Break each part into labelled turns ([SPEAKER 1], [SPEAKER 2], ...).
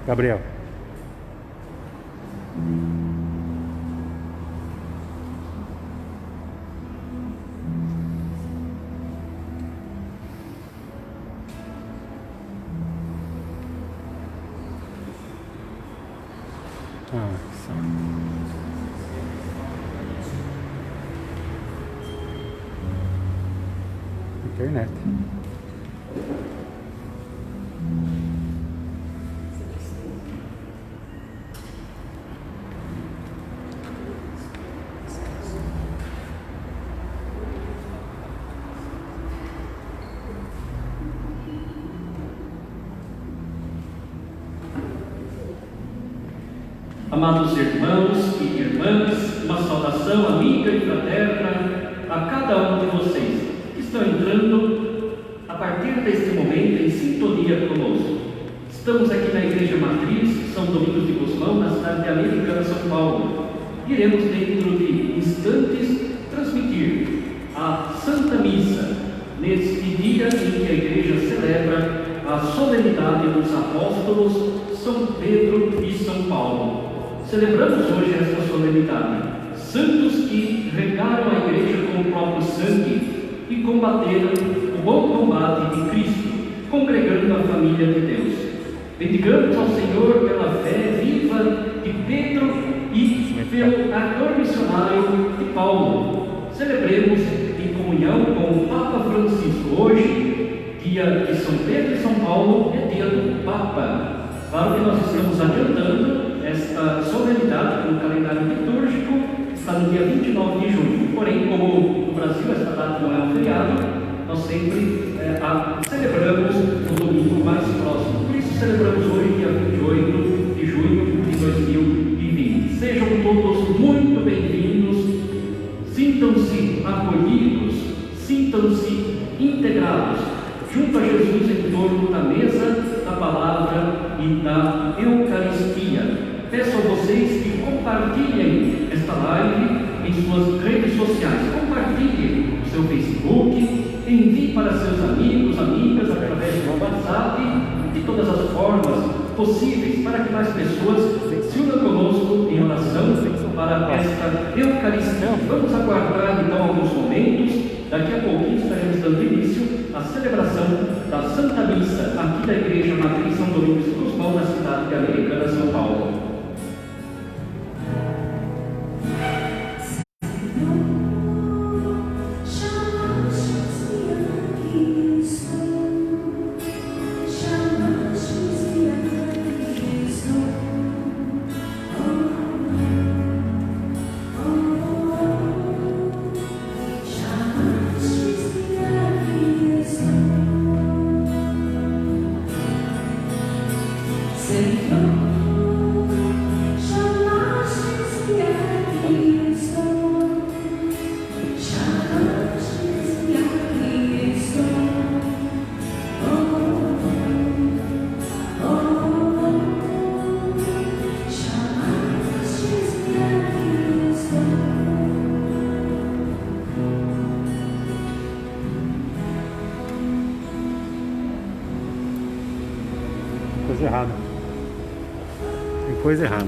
[SPEAKER 1] Gabriel. Internet.
[SPEAKER 2] Amados irmãos e irmãs, uma saudação amiga e fraterna a cada um de vocês que estão entrando a partir deste momento em sintonia conosco. Estamos aqui na Igreja Matriz, São Domingos de Gusmão, na cidade de Americana, São Paulo. Iremos, dentro de instantes, transmitir a Santa Missa neste dia em que a Igreja celebra a solenidade dos apóstolos São Pedro e São Paulo. Celebramos hoje esta solenidade, santos que regaram a Igreja com o próprio sangue e combateram o bom combate de Cristo, congregando a família de Deus. Bendigamos ao Senhor pela fé viva de Pedro e pelo ardor missionário de Paulo. Celebremos em comunhão com o Papa Francisco. Hoje, dia de São Pedro e São Paulo, é dia do Papa. Claro que nós estamos adiantando esta solenidade no calendário litúrgico, está no dia 29 de junho. Porém, como no Brasil esta data não é um feriado, nós sempre celebramos no domingo mais próximo. Por isso, celebramos hoje, dia 28 de junho de 2020. Sejam todos muito bem-vindos, sintam-se acolhidos, sintam-se integrados junto a Jesus em torno da mesa da palavra e da Eucaristia. Peço a vocês que compartilhem esta live em suas redes sociais. Compartilhem no seu Facebook, envie para seus amigos, amigas, através do WhatsApp, de todas as formas possíveis, para que mais pessoas se unam conosco em oração para esta Eucaristia. Vamos aguardar então alguns momentos. Daqui a pouquinho estaremos dando início à celebração da Santa Missa aqui da Igreja Matriz São Domingos de Gusmão, na cidade de Americana, São Paulo.
[SPEAKER 1] Coisa errada. Tem coisa errada.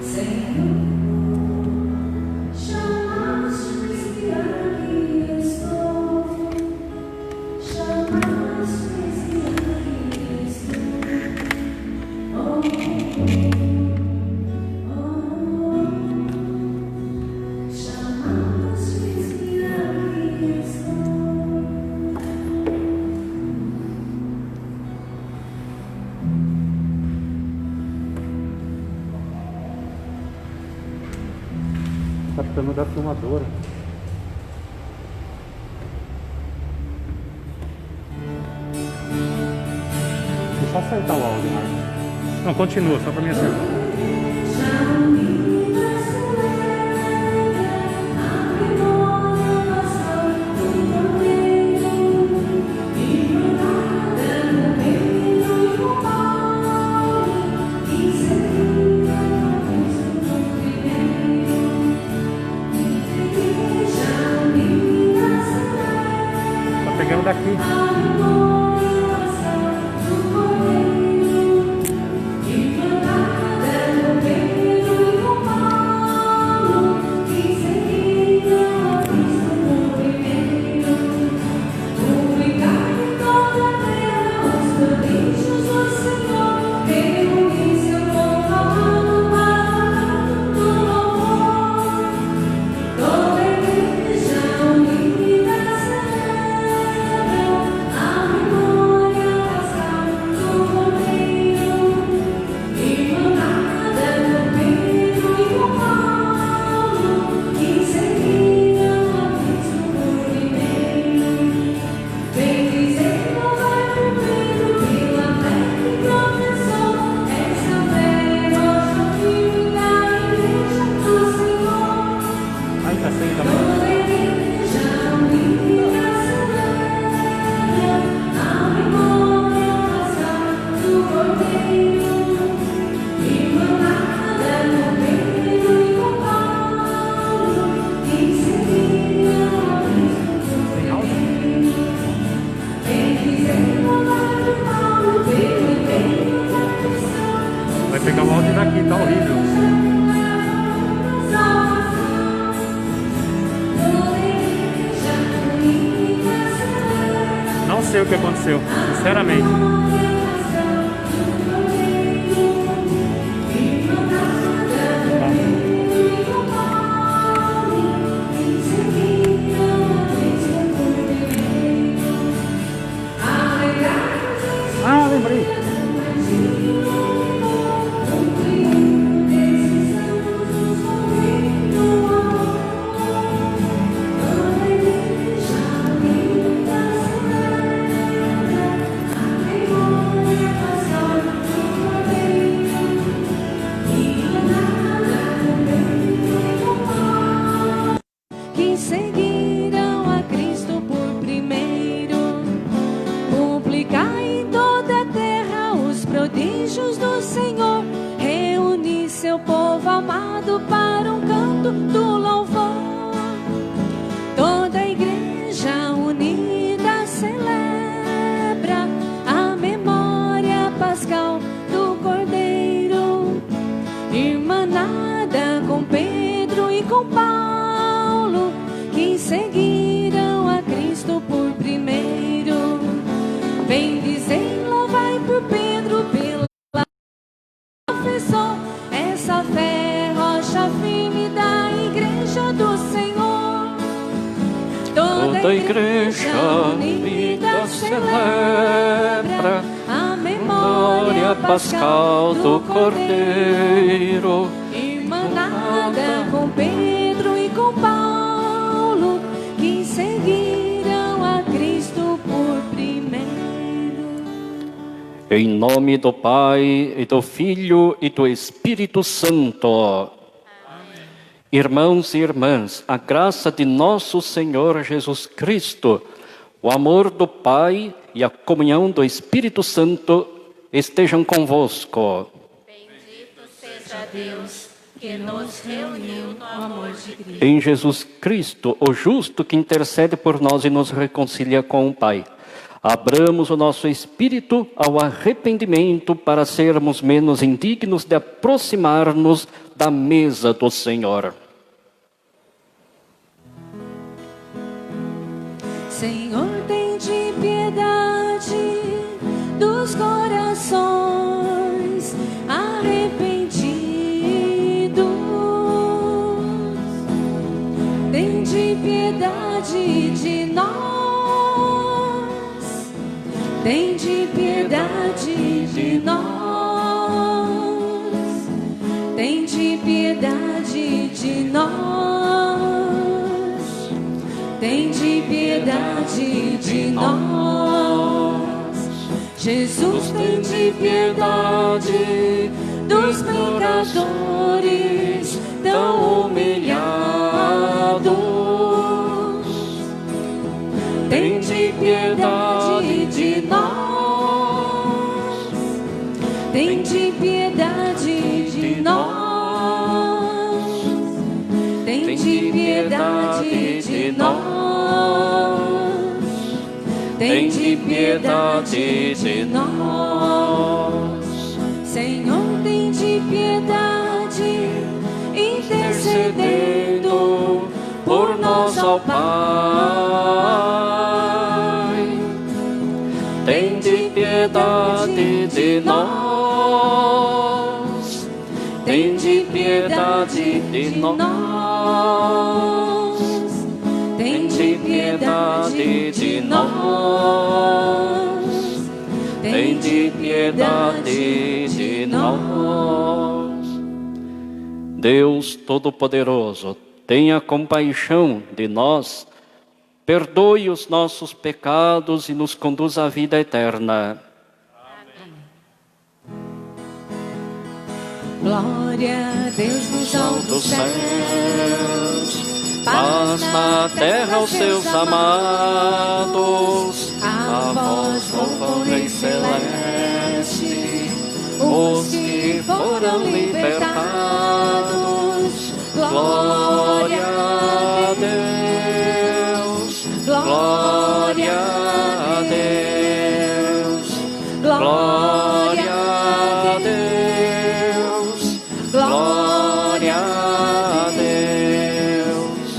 [SPEAKER 3] Senhor, chamaste-me aqui.
[SPEAKER 1] da filmadora. Deixa eu acertar o áudio, Marcos. Não, continua, só pra mim acertar. Tá pegando daqui. Vai pegar o áudio daqui, tá horrível. Não sei o que aconteceu, sinceramente. Ah, lembrei.
[SPEAKER 3] Seguiram a Cristo por primeiro, publicar em toda a terra os prodígios do Senhor, reunir seu povo amado para um canto do louvor. Toda a igreja unida celebra a memória pascal do Cordeiro, irmanada com Pedro e com Paulo, que seguiram a Cristo por primeiro. Bendizem, louvai por Pedro, pela professou essa fé, rocha firme da igreja do Senhor. Toda a igreja unida celebra a memória pascal do Cordeiro, irmanada com Pedro e com Paulo, que seguiram a Cristo por primeiro.
[SPEAKER 2] Em nome do Pai, e do Filho, e do Espírito Santo. Amém. Irmãos e irmãs, a graça de nosso Senhor Jesus Cristo, o amor do Pai e a comunhão do Espírito Santo estejam convosco.
[SPEAKER 3] Bendito seja Deus, que nos reuniu no amor de Cristo.
[SPEAKER 2] Em Jesus Cristo, o justo que intercede por nós e nos reconcilia com o Pai, abramos o nosso espírito ao arrependimento para sermos menos indignos de aproximar-nos da mesa do Senhor.
[SPEAKER 3] Senhor, tem de piedade dos corações arrependidos. Tem de piedade de nós. Tem de piedade de nós. Tem de piedade de nós. piedade de nós. Jesus, tem de piedade dos pecadores tão humilhados. Tem de piedade de nós. Tem de piedade de nós. Tem de piedade de nós. Tem de piedade de nós. Senhor, tem de piedade, intercedendo por nós ao Pai. Tem de piedade de nós. Tem de piedade de nós. Tem de piedade de nós. Tem de piedade de nós.
[SPEAKER 2] Deus Todo-Poderoso, tenha compaixão de nós, perdoe os nossos pecados e nos conduza à vida eterna.
[SPEAKER 3] Glória a Deus nos altos céus,
[SPEAKER 2] Paz na terra aos seus amados, a vós louva o Rei Celeste, os que foram libertados. Glória a Deus, glória a Deus, glória a Deus, glória a Deus.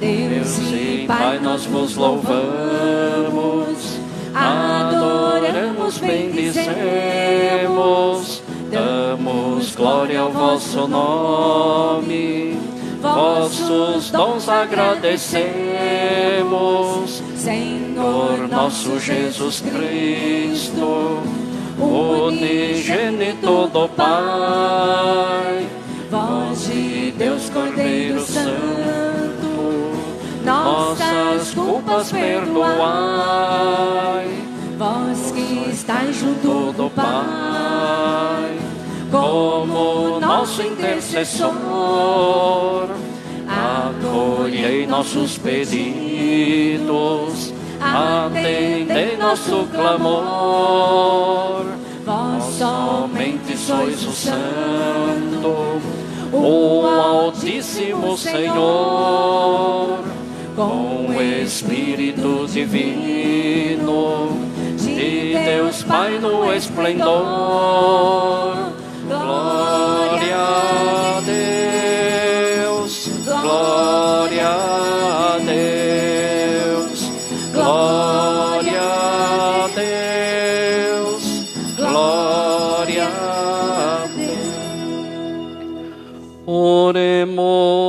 [SPEAKER 3] Deus e Pai, nós vos louvamos, adoramos, bendizemos, damos glória ao vosso nome, vossos dons agradecemos, Senhor nosso Jesus Cristo, unigênito do Pai, voz de Deus Cordeiro Santo, nossas culpas perdoai, vós que estáis junto do Pai, como nosso intercessor, acolhei nossos pedidos, atendei nosso clamor. Vós somente sois o Santo, o Altíssimo Senhor, com o Espírito Divino de Deus Pai no esplendor. Glória a Deus, glória a Deus, glória a Deus, glória a Deus. Oremos.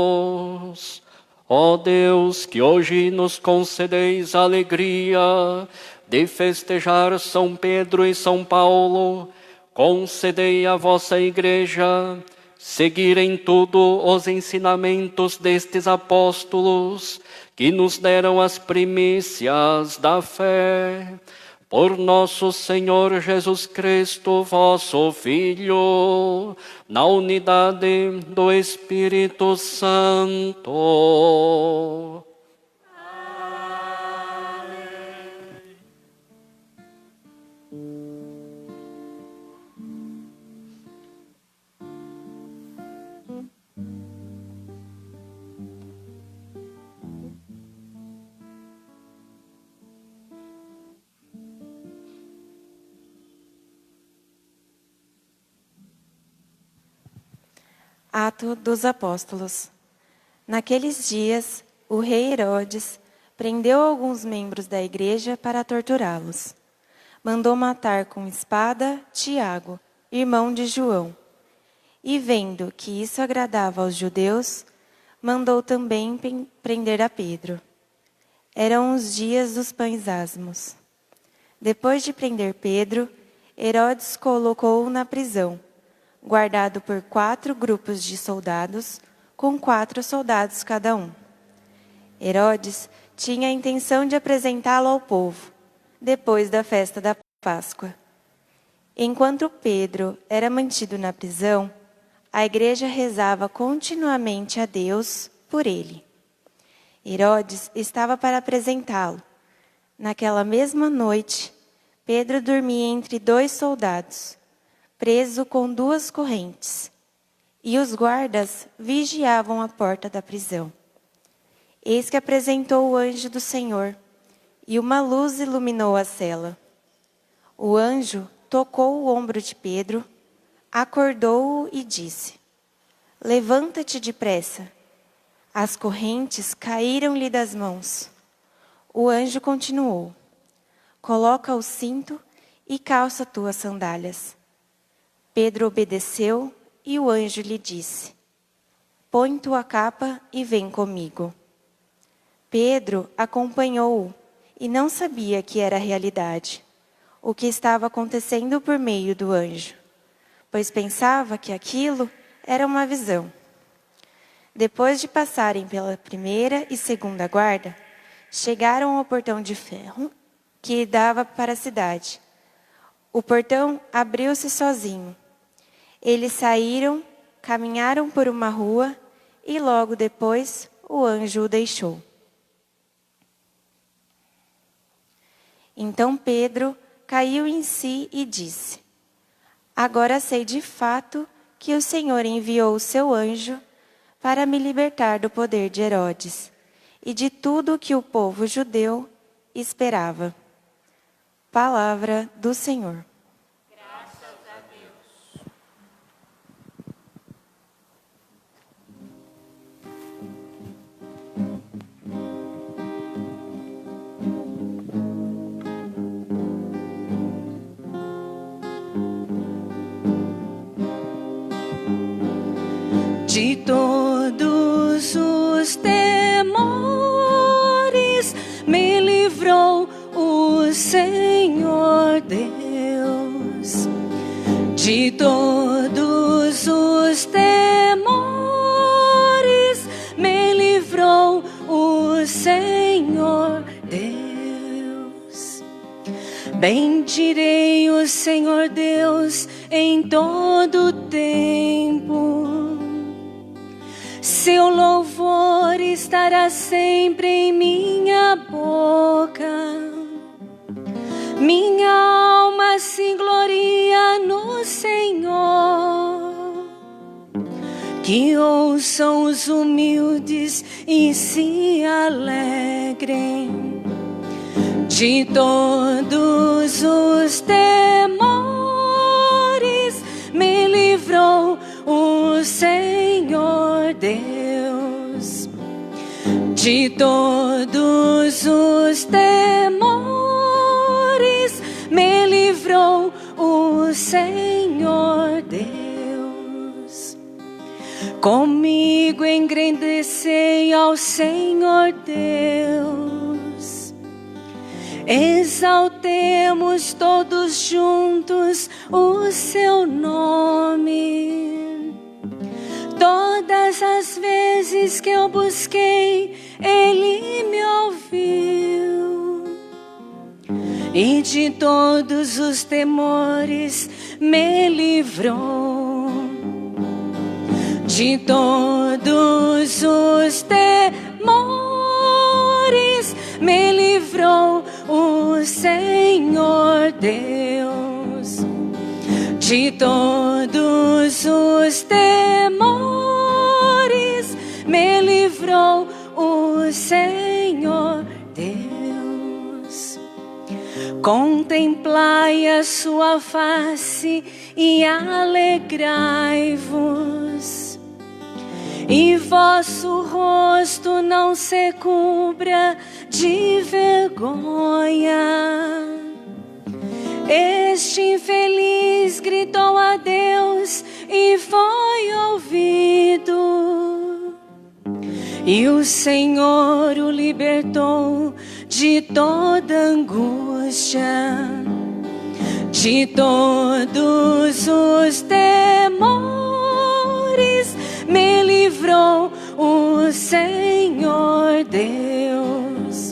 [SPEAKER 3] Ó Deus, que hoje nos concedeis a alegria de festejar São Pedro e São Paulo, concedei à vossa Igreja seguir em tudo os ensinamentos destes apóstolos, que nos deram as primícias da fé. Por nosso Senhor Jesus Cristo, vosso Filho, na unidade do Espírito Santo.
[SPEAKER 4] Ato dos Apóstolos. Naqueles dias, o rei Herodes prendeu alguns membros da igreja para torturá-los. Mandou matar com espada Tiago, irmão de João. E vendo que isso agradava aos judeus, mandou também prender a Pedro. Eram os dias dos pães asmos. Depois de prender Pedro, Herodes colocou-o na prisão, guardado por 4 grupos de soldados, com 4 soldados cada um. Herodes tinha a intenção de apresentá-lo ao povo, depois da festa da Páscoa. Enquanto Pedro era mantido na prisão, a igreja rezava continuamente a Deus por ele. Herodes estava para apresentá-lo. Naquela mesma noite, Pedro dormia entre 2 soldados, preso com 2 correntes, e os guardas vigiavam a porta da prisão. Eis que apresentou o anjo do Senhor, e uma luz iluminou a cela. O anjo tocou o ombro de Pedro, acordou-o e disse: Levanta-te depressa. As correntes caíram-lhe das mãos. O anjo continuou: Coloca o cinto e calça tuas sandálias. Pedro obedeceu e o anjo lhe disse: Põe tua capa e vem comigo. Pedro acompanhou-o e não sabia que era realidade, o que estava acontecendo por meio do anjo, pois pensava que aquilo era uma visão. Depois de passarem pela primeira e segunda guarda, chegaram ao portão de ferro que dava para a cidade. O portão abriu-se sozinho. Eles saíram, caminharam por uma rua e logo depois o anjo o deixou. Então Pedro caiu em si e disse: Agora sei de fato que o Senhor enviou o seu anjo para me libertar do poder de Herodes e de tudo o que o povo judeu esperava. Palavra do Senhor.
[SPEAKER 5] Graças a Deus.
[SPEAKER 3] De todos os temores me livrou o Senhor Deus. De todos os temores me livrou o Senhor Deus. Bendirei o Senhor Deus em todo o tempo. Seu louvor estará sempre em minha boca. Minha alma se gloria no Senhor. Que ouçam os humildes e se alegrem. De todos os temores me livrou o Senhor Deus. De todos os temores me livrou o Senhor Deus. Comigo engrandecei ao Senhor Deus. Exaltemos todos juntos o seu nome. Todas as vezes que eu busquei, Ele me ouviu. E de todos os temores me livrou. De todos os temores me livrou o Senhor Deus. De todos os temores me livrou o Senhor Deus. Contemplai a sua face e alegrai-vos, e vosso rosto não se cubra de vergonha. Este infeliz gritou a Deus e foi ouvido, e o Senhor o libertou de toda angústia. De todos os temores me livrou o Senhor Deus.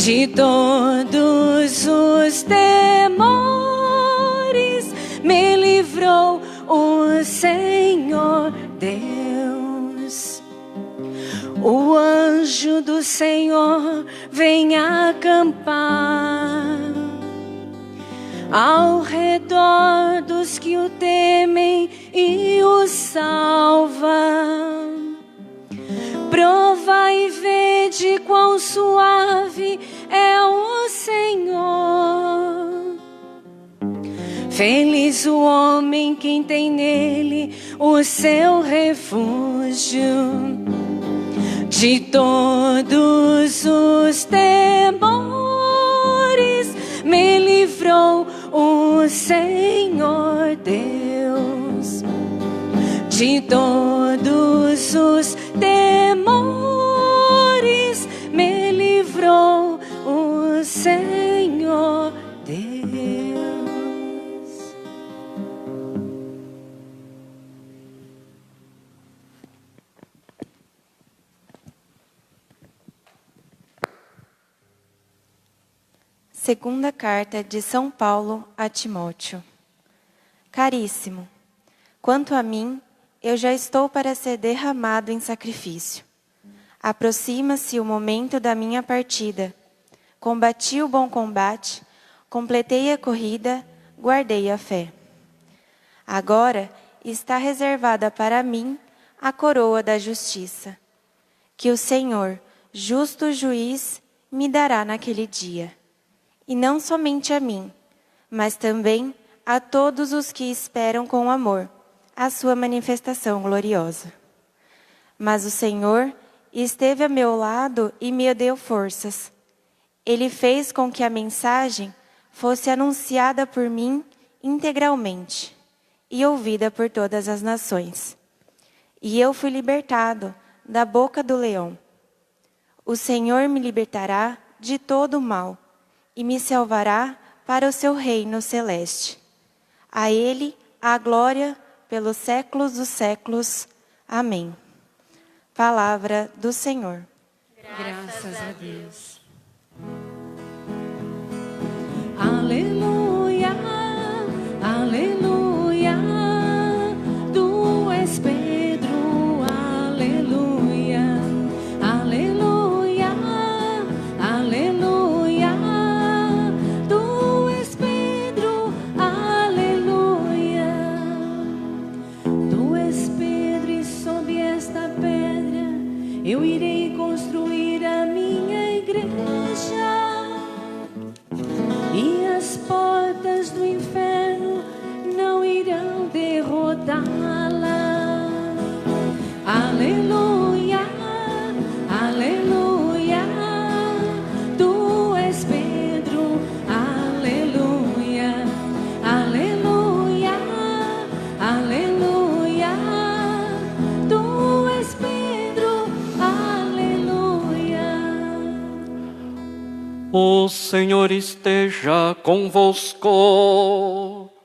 [SPEAKER 3] de todos os temores, me livrou o Senhor Deus. O anjo do Senhor vem acampar ao redor dos que o temem e o salva. Provai e vede quão suave é o Senhor. Feliz o homem quem tem nele o seu refúgio. De todos os temores me livrou o Senhor Deus. De todos os temores me livrou o Senhor Deus.
[SPEAKER 4] Segunda carta de São Paulo a Timóteo. Caríssimo, quanto a mim, eu já estou para ser derramado em sacrifício. Aproxima-se o momento da minha partida. Combati o bom combate, completei a corrida, guardei a fé. Agora está reservada para mim a coroa da justiça, que o Senhor, justo juiz, me dará naquele dia. E não somente a mim, mas também a todos os que esperam com amor a sua manifestação gloriosa. Mas o Senhor esteve a meu lado e me deu forças. Ele fez com que a mensagem fosse anunciada por mim integralmente e ouvida por todas as nações. E eu fui libertado da boca do leão. O Senhor me libertará de todo o mal e me salvará para o seu reino celeste. A Ele a glória pelos séculos dos séculos. Amém. Palavra do Senhor.
[SPEAKER 3] Graças a Deus. Aleluia, aleluia. Tu és Pedro, aleluia, aleluia, aleluia. Tu és Pedro, aleluia. Tu és Pedro e sob esta pedra eu irei construir a minha igreja, e as portas do inferno não irão derrotá-la. Aleluia, aleluia. Tu és Pedro, aleluia, aleluia, aleluia. Tu és Pedro, aleluia.
[SPEAKER 2] O Senhor esteja convosco.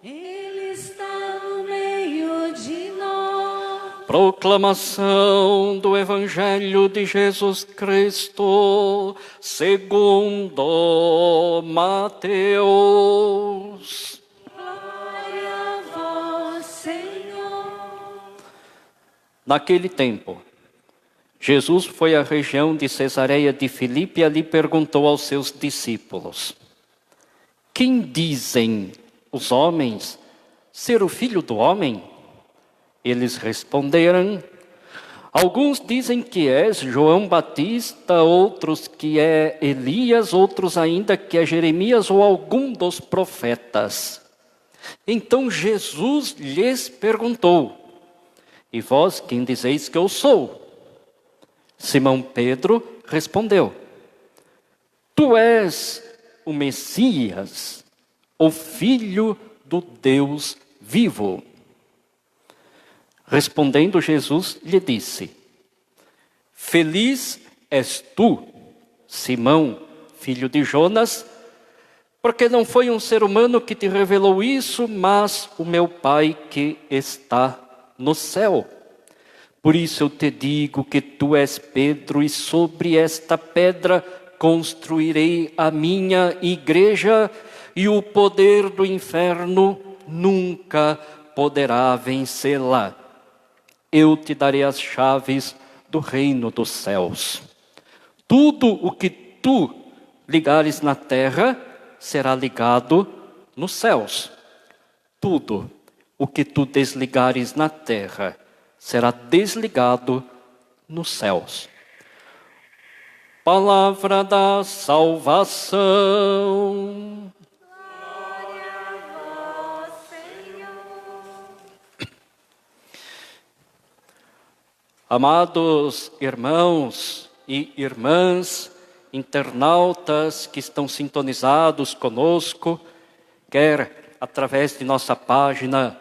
[SPEAKER 3] Ele está no meio de nós.
[SPEAKER 2] Proclamação do Evangelho de Jesus Cristo, segundo Mateus.
[SPEAKER 3] Glória a vós, Senhor.
[SPEAKER 2] Naquele tempo, Jesus foi à região de Cesareia de Filipe e ali perguntou aos seus discípulos: quem dizem os homens ser o Filho do Homem? Eles responderam: alguns dizem que és João Batista, outros que é Elias, outros ainda que é Jeremias ou algum dos profetas. Então Jesus lhes perguntou: e vós quem dizeis que eu sou? Simão Pedro respondeu: tu és o Messias, o Filho do Deus vivo. Respondendo Jesus lhe disse: feliz és tu, Simão, filho de Jonas, porque não foi um ser humano que te revelou isso, mas o meu Pai que está no céu. Por isso eu te digo que tu és Pedro, e sobre esta pedra construirei a minha igreja e o poder do inferno nunca poderá vencê-la. Eu te darei as chaves do reino dos céus. Tudo o que tu ligares na terra será ligado nos céus. Tudo o que tu desligares na terra será desligado nos céus. Palavra da salvação.
[SPEAKER 3] Glória a vós, Senhor.
[SPEAKER 2] Amados irmãos e irmãs, internautas que estão sintonizados conosco, quer através de nossa página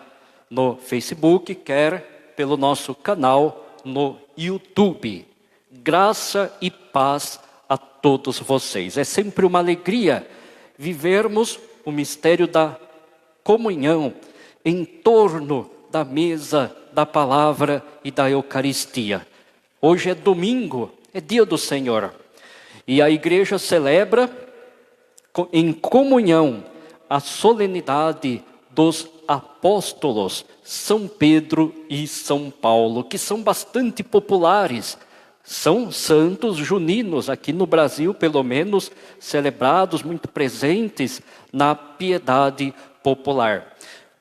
[SPEAKER 2] no Facebook, quer pelo nosso canal no YouTube. Graça e paz a todos vocês. É sempre uma alegria vivermos o mistério da comunhão em torno da mesa da palavra e da Eucaristia. Hoje é domingo, é dia do Senhor. E a igreja celebra em comunhão a solenidade dos apóstolos São Pedro e São Paulo, que são bastante populares. São santos juninos, aqui no Brasil, pelo menos, celebrados, muito presentes na piedade popular.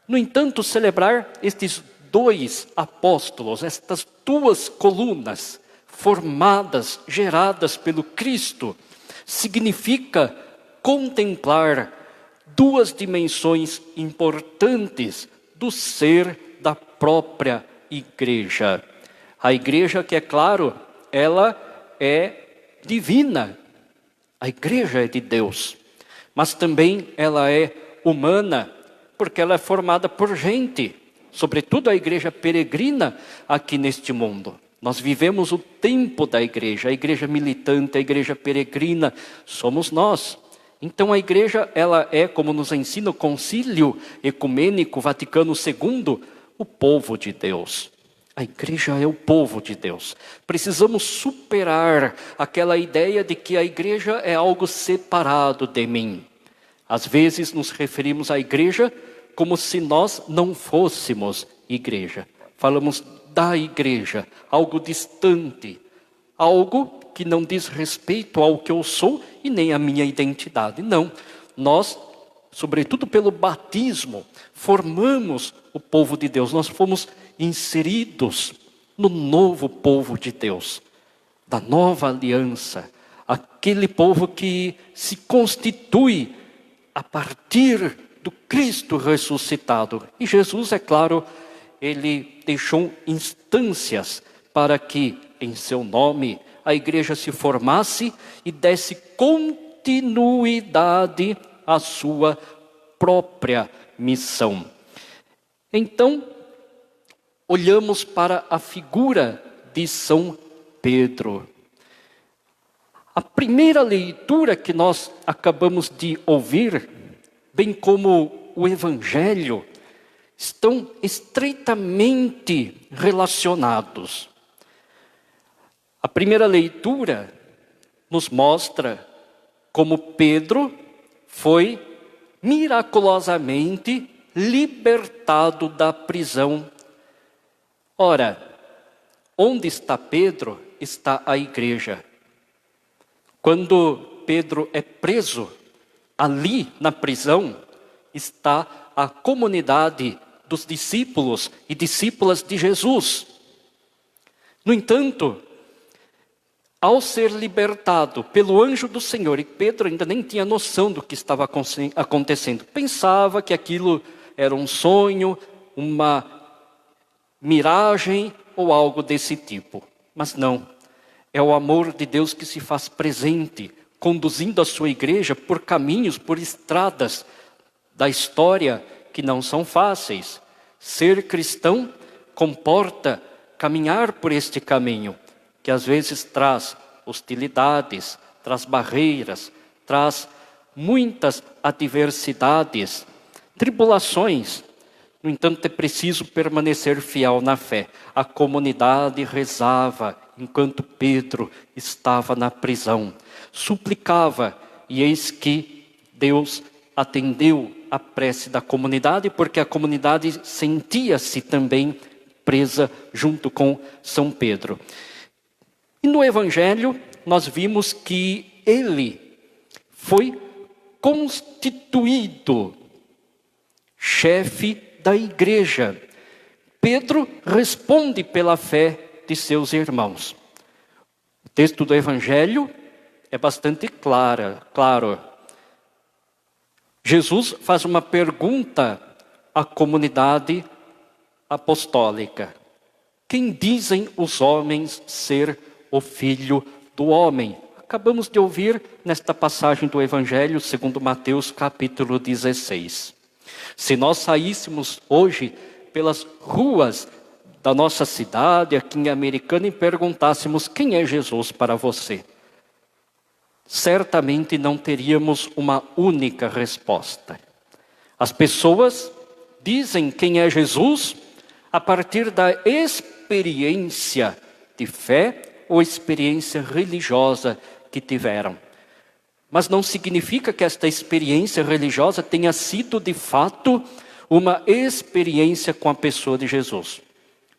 [SPEAKER 2] No entanto, celebrar estes dois apóstolos, estas duas colunas formadas, geradas pelo Cristo, significa contemplar duas dimensões importantes do ser da própria igreja. A igreja que, é claro, ela é divina. A igreja é de Deus. Mas também ela é humana, porque ela é formada por gente. Sobretudo a igreja peregrina aqui neste mundo. Nós vivemos o tempo da igreja, a igreja militante, a igreja peregrina, somos nós. Então a igreja, ela é, como nos ensina o Concílio Ecumênico Vaticano II, o povo de Deus. A igreja é o povo de Deus. Precisamos superar aquela ideia de que a igreja é algo separado de mim. Às vezes nos referimos à igreja como se nós não fôssemos igreja. Falamos da igreja, algo distante, algo que não diz respeito ao que eu sou e nem à minha identidade. Não, nós, sobretudo pelo batismo, formamos o povo de Deus. Nós fomos inseridos no novo povo de Deus, da nova aliança, aquele povo que se constitui a partir do Cristo ressuscitado. E Jesus, é claro, ele deixou instâncias para que, em seu nome, a igreja se formasse e desse continuidade à sua própria missão. Então, olhamos para a figura de São Pedro. A primeira leitura que nós acabamos de ouvir, bem como o Evangelho, estão estreitamente relacionados. A primeira leitura nos mostra como Pedro foi miraculosamente libertado da prisão. Ora, onde está Pedro, está a igreja. Quando Pedro é preso, ali na prisão está a comunidade dos discípulos e discípulas de Jesus. No entanto, ao ser libertado pelo anjo do Senhor, e Pedro ainda nem tinha noção do que estava acontecendo, pensava que aquilo era um sonho, uma miragem ou algo desse tipo. Mas não, é o amor de Deus que se faz presente, conduzindo a sua igreja por caminhos, por estradas da história que não são fáceis. Ser cristão comporta caminhar por este caminho, que às vezes traz hostilidades, traz barreiras, traz muitas adversidades, tribulações. No entanto, é preciso permanecer fiel na fé. A comunidade rezava enquanto Pedro estava na prisão. Suplicava, e eis que Deus atendeu a prece da comunidade, porque a comunidade sentia-se também presa junto com São Pedro. E no Evangelho nós vimos que ele foi constituído chefe da igreja. Pedro responde pela fé de seus irmãos. O texto do Evangelho é bastante claro. Jesus faz uma pergunta à comunidade apostólica. Quem dizem os homens ser o Filho do Homem? Acabamos de ouvir nesta passagem do Evangelho, segundo Mateus, capítulo 16. Se nós saíssemos hoje pelas ruas da nossa cidade, aqui em Americana, e perguntássemos quem é Jesus para você, certamente não teríamos uma única resposta. As pessoas dizem quem é Jesus a partir da experiência de fé ou experiência religiosa que tiveram. Mas não significa que esta experiência religiosa tenha sido de fato uma experiência com a pessoa de Jesus.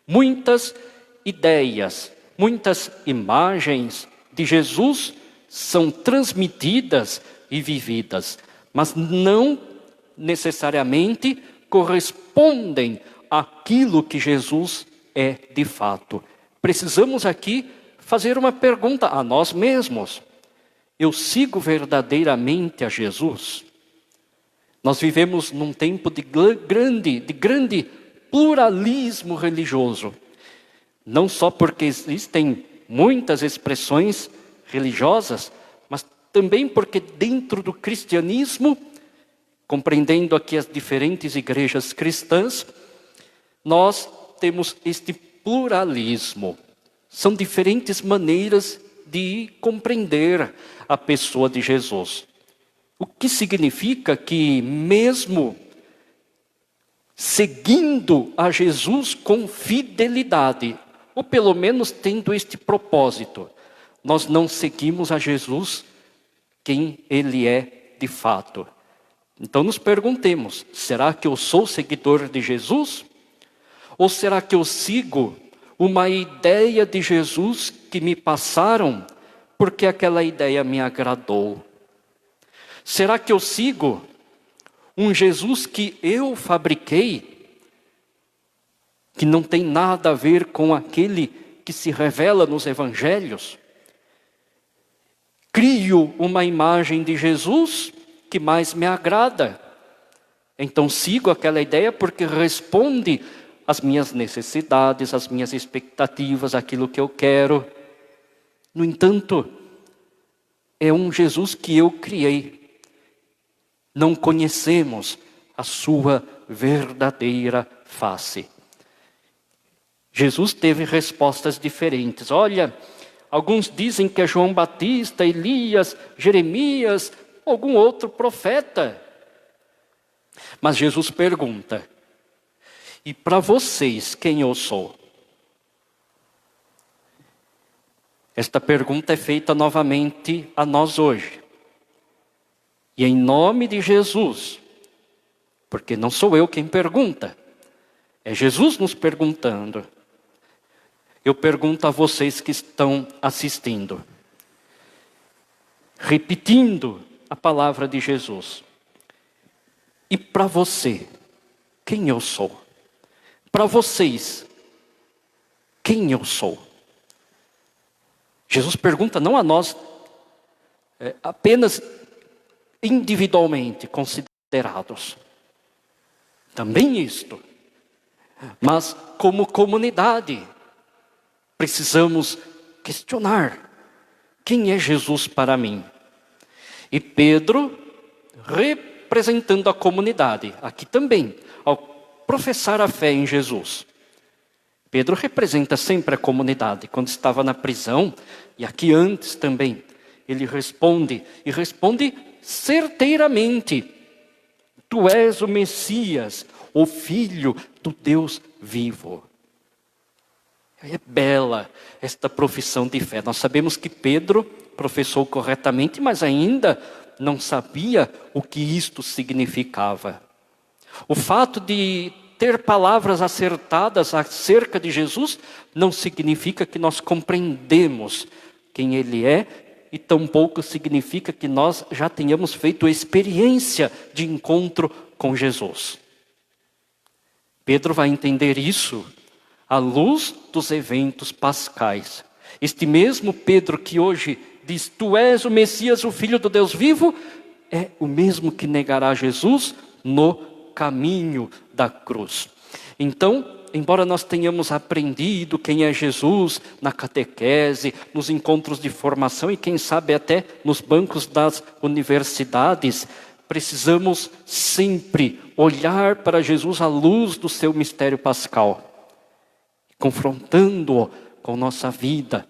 [SPEAKER 2] Muitas ideias, muitas imagens de Jesus são transmitidas e vividas, mas não necessariamente correspondem àquilo que Jesus é de fato. Precisamos aqui fazer uma pergunta a nós mesmos. Eu sigo verdadeiramente a Jesus? Nós vivemos num tempo de grande pluralismo religioso. Não só porque existem muitas expressões religiosas, mas também porque dentro do cristianismo, compreendendo aqui as diferentes igrejas cristãs, nós temos este pluralismo. São diferentes maneiras de compreender a pessoa de Jesus. O que significa que mesmo seguindo a Jesus com fidelidade, ou pelo menos tendo este propósito, nós não seguimos a Jesus quem Ele é de fato. Então nos perguntemos, será que eu sou seguidor de Jesus? Ou será que eu sigo uma ideia de Jesus que me passaram porque aquela ideia me agradou? Será que eu sigo um Jesus que eu fabriquei, que não tem nada a ver com aquele que se revela nos evangelhos? Crio uma imagem de Jesus que mais me agrada. Então sigo aquela ideia porque responde às minhas necessidades, às minhas expectativas, aquilo que eu quero. No entanto, é um Jesus que eu criei. Não conhecemos a sua verdadeira face. Jesus teve respostas diferentes. Olha, alguns dizem que é João Batista, Elias, Jeremias, algum outro profeta. Mas Jesus pergunta, e para vocês, quem eu sou? Esta pergunta é feita novamente a nós hoje. E em nome de Jesus, porque não sou eu quem pergunta, é Jesus nos perguntando. Eu pergunto a vocês que estão assistindo, repetindo a palavra de Jesus. E para você, quem eu sou? Para vocês, quem eu sou? Jesus pergunta não a nós, apenas individualmente considerados. Também isto. Mas como comunidade, precisamos questionar: quem é Jesus para mim? E Pedro, representando a comunidade, aqui também, ao professar a fé em Jesus. Pedro representa sempre a comunidade. Quando estava na prisão, e aqui antes também, ele responde, e responde certeiramente: Tu és o Messias, o Filho do Deus vivo. É bela esta profissão de fé. Nós sabemos que Pedro professou corretamente, mas ainda não sabia o que isto significava. O fato de ter palavras acertadas acerca de Jesus não significa que nós compreendemos quem Ele é, e tampouco significa que nós já tenhamos feito experiência de encontro com Jesus. Pedro vai entender isso à luz dos eventos pascais. Este mesmo Pedro que hoje diz: tu és o Messias, o Filho do Deus vivo, é o mesmo que negará Jesus no caminho da cruz. Então, embora nós tenhamos aprendido quem é Jesus na catequese, nos encontros de formação e quem sabe até nos bancos das universidades, precisamos sempre olhar para Jesus à luz do seu mistério pascal, confrontando-o com nossa vida,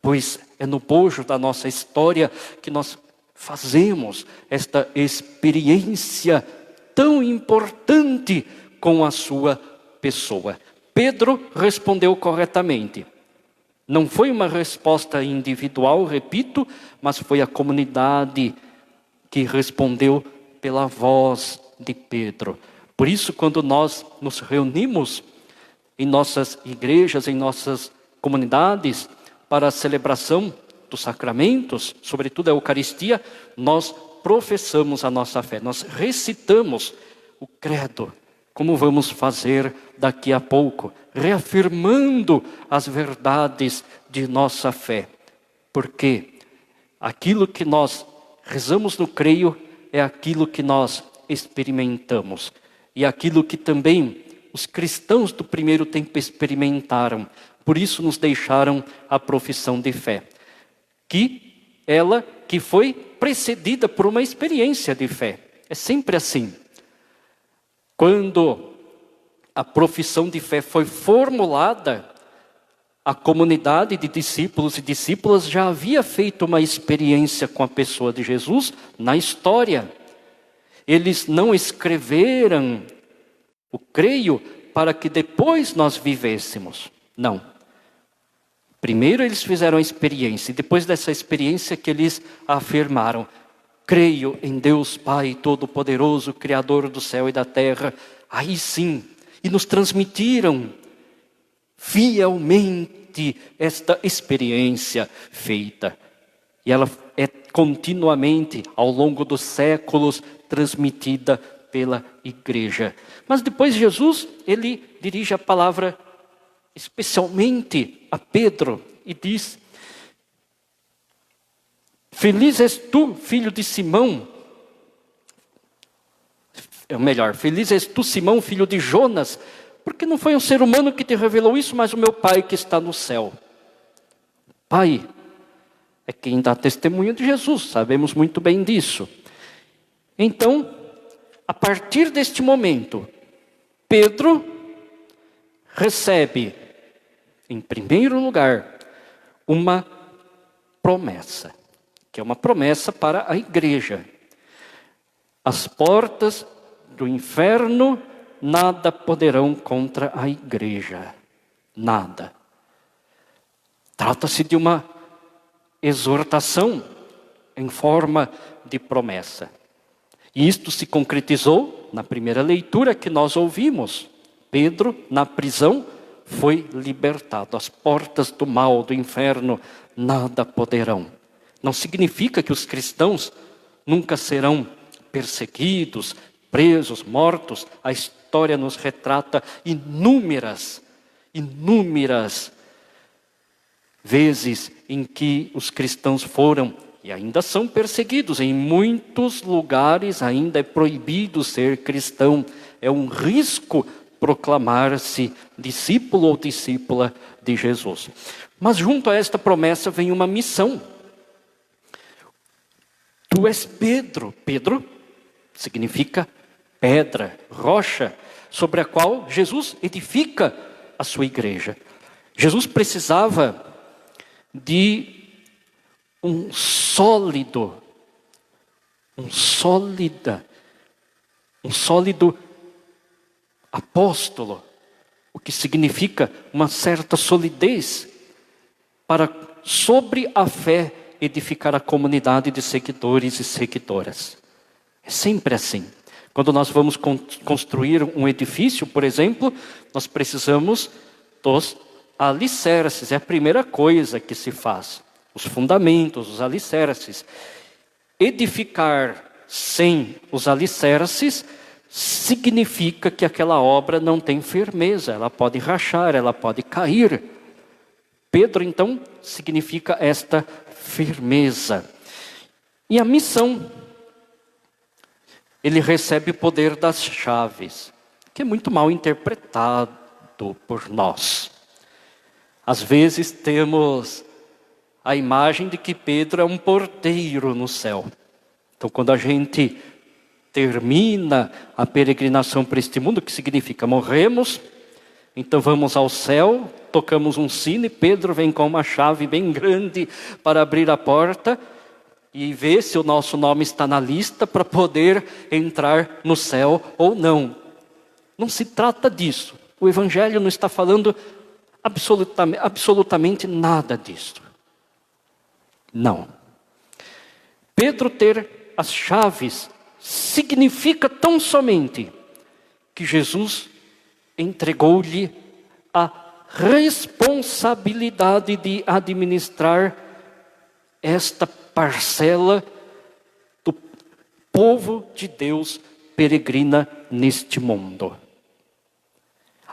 [SPEAKER 2] pois é no bojo da nossa história que nós fazemos esta experiência tão importante com a sua pessoa. Pedro respondeu corretamente. Não foi uma resposta individual, repito, mas foi a comunidade que respondeu pela voz de Pedro. Por isso, quando nós nos reunimos em nossas igrejas, em nossas comunidades, para a celebração dos sacramentos, sobretudo a Eucaristia, nós professamos a nossa fé, nós recitamos o credo, como vamos fazer daqui a pouco, reafirmando as verdades de nossa fé. Porque aquilo que nós rezamos no creio é aquilo que nós experimentamos. E aquilo que também os cristãos do primeiro tempo experimentaram. Por isso nos deixaram a profissão de fé. Que foi precedida por uma experiência de fé. É sempre assim. Quando a profissão de fé foi formulada, a comunidade de discípulos e discípulas já havia feito uma experiência com a pessoa de Jesus na história. Eles não escreveram o creio para que depois nós vivêssemos. Não. Primeiro eles fizeram a experiência, e depois dessa experiência que eles afirmaram: creio em Deus Pai Todo-Poderoso, Criador do céu e da terra. Aí sim, e nos transmitiram fielmente esta experiência feita. E ela é continuamente, ao longo dos séculos, transmitida pela igreja. Mas depois Jesus, ele dirige a palavra especialmente a Pedro e diz: feliz és tu, filho de Simão. Feliz és tu, Simão, filho de Jonas, porque não foi um ser humano que te revelou isso, mas o meu Pai que está no céu. Pai é quem dá testemunho de Jesus, sabemos muito bem disso. Então, a partir deste momento, Pedro recebe, em primeiro lugar, uma promessa, que é uma promessa para a igreja. As portas do inferno nada poderão contra a igreja. Nada. Trata-se de uma exortação em forma de promessa. E isto se concretizou na primeira leitura que nós ouvimos. Pedro, na prisão, foi libertado. As portas do mal, do inferno, nada poderão. Não significa que os cristãos nunca serão perseguidos, presos, mortos. A história nos retrata inúmeras vezes em que os cristãos foram e ainda são perseguidos. Em muitos lugares ainda é proibido ser cristão. É um risco proclamar-se discípulo ou discípula de Jesus. Mas junto a esta promessa vem uma missão. Tu és Pedro. Pedro significa pedra, rocha, sobre a qual Jesus edifica a sua igreja. Jesus precisava de um sólido apóstolo, o que significa uma certa solidez para, sobre a fé, edificar a comunidade de seguidores e seguidoras. É sempre assim. Quando nós vamos construir um edifício, por exemplo, nós precisamos dos alicerces. É a primeira coisa que se faz. Os fundamentos, os alicerces. Edificar sem os alicerces significa que aquela obra não tem firmeza. Ela pode rachar, ela pode cair. Pedro, então, significa esta firmeza. E a missão, ele recebe o poder das chaves, que é muito mal interpretado por nós. Às vezes temos a imagem de que Pedro é um porteiro no céu. Então, quando a gente termina a peregrinação para este mundo, que significa morremos, então vamos ao céu, tocamos um sino e Pedro vem com uma chave bem grande para abrir a porta e ver se o nosso nome está na lista para poder entrar no céu ou não. Não se trata disso. O Evangelho não está falando absolutamente nada disso. Não. Pedro ter as chaves significa tão somente que Jesus entregou-lhe a responsabilidade de administrar esta parcela do povo de Deus peregrina neste mundo.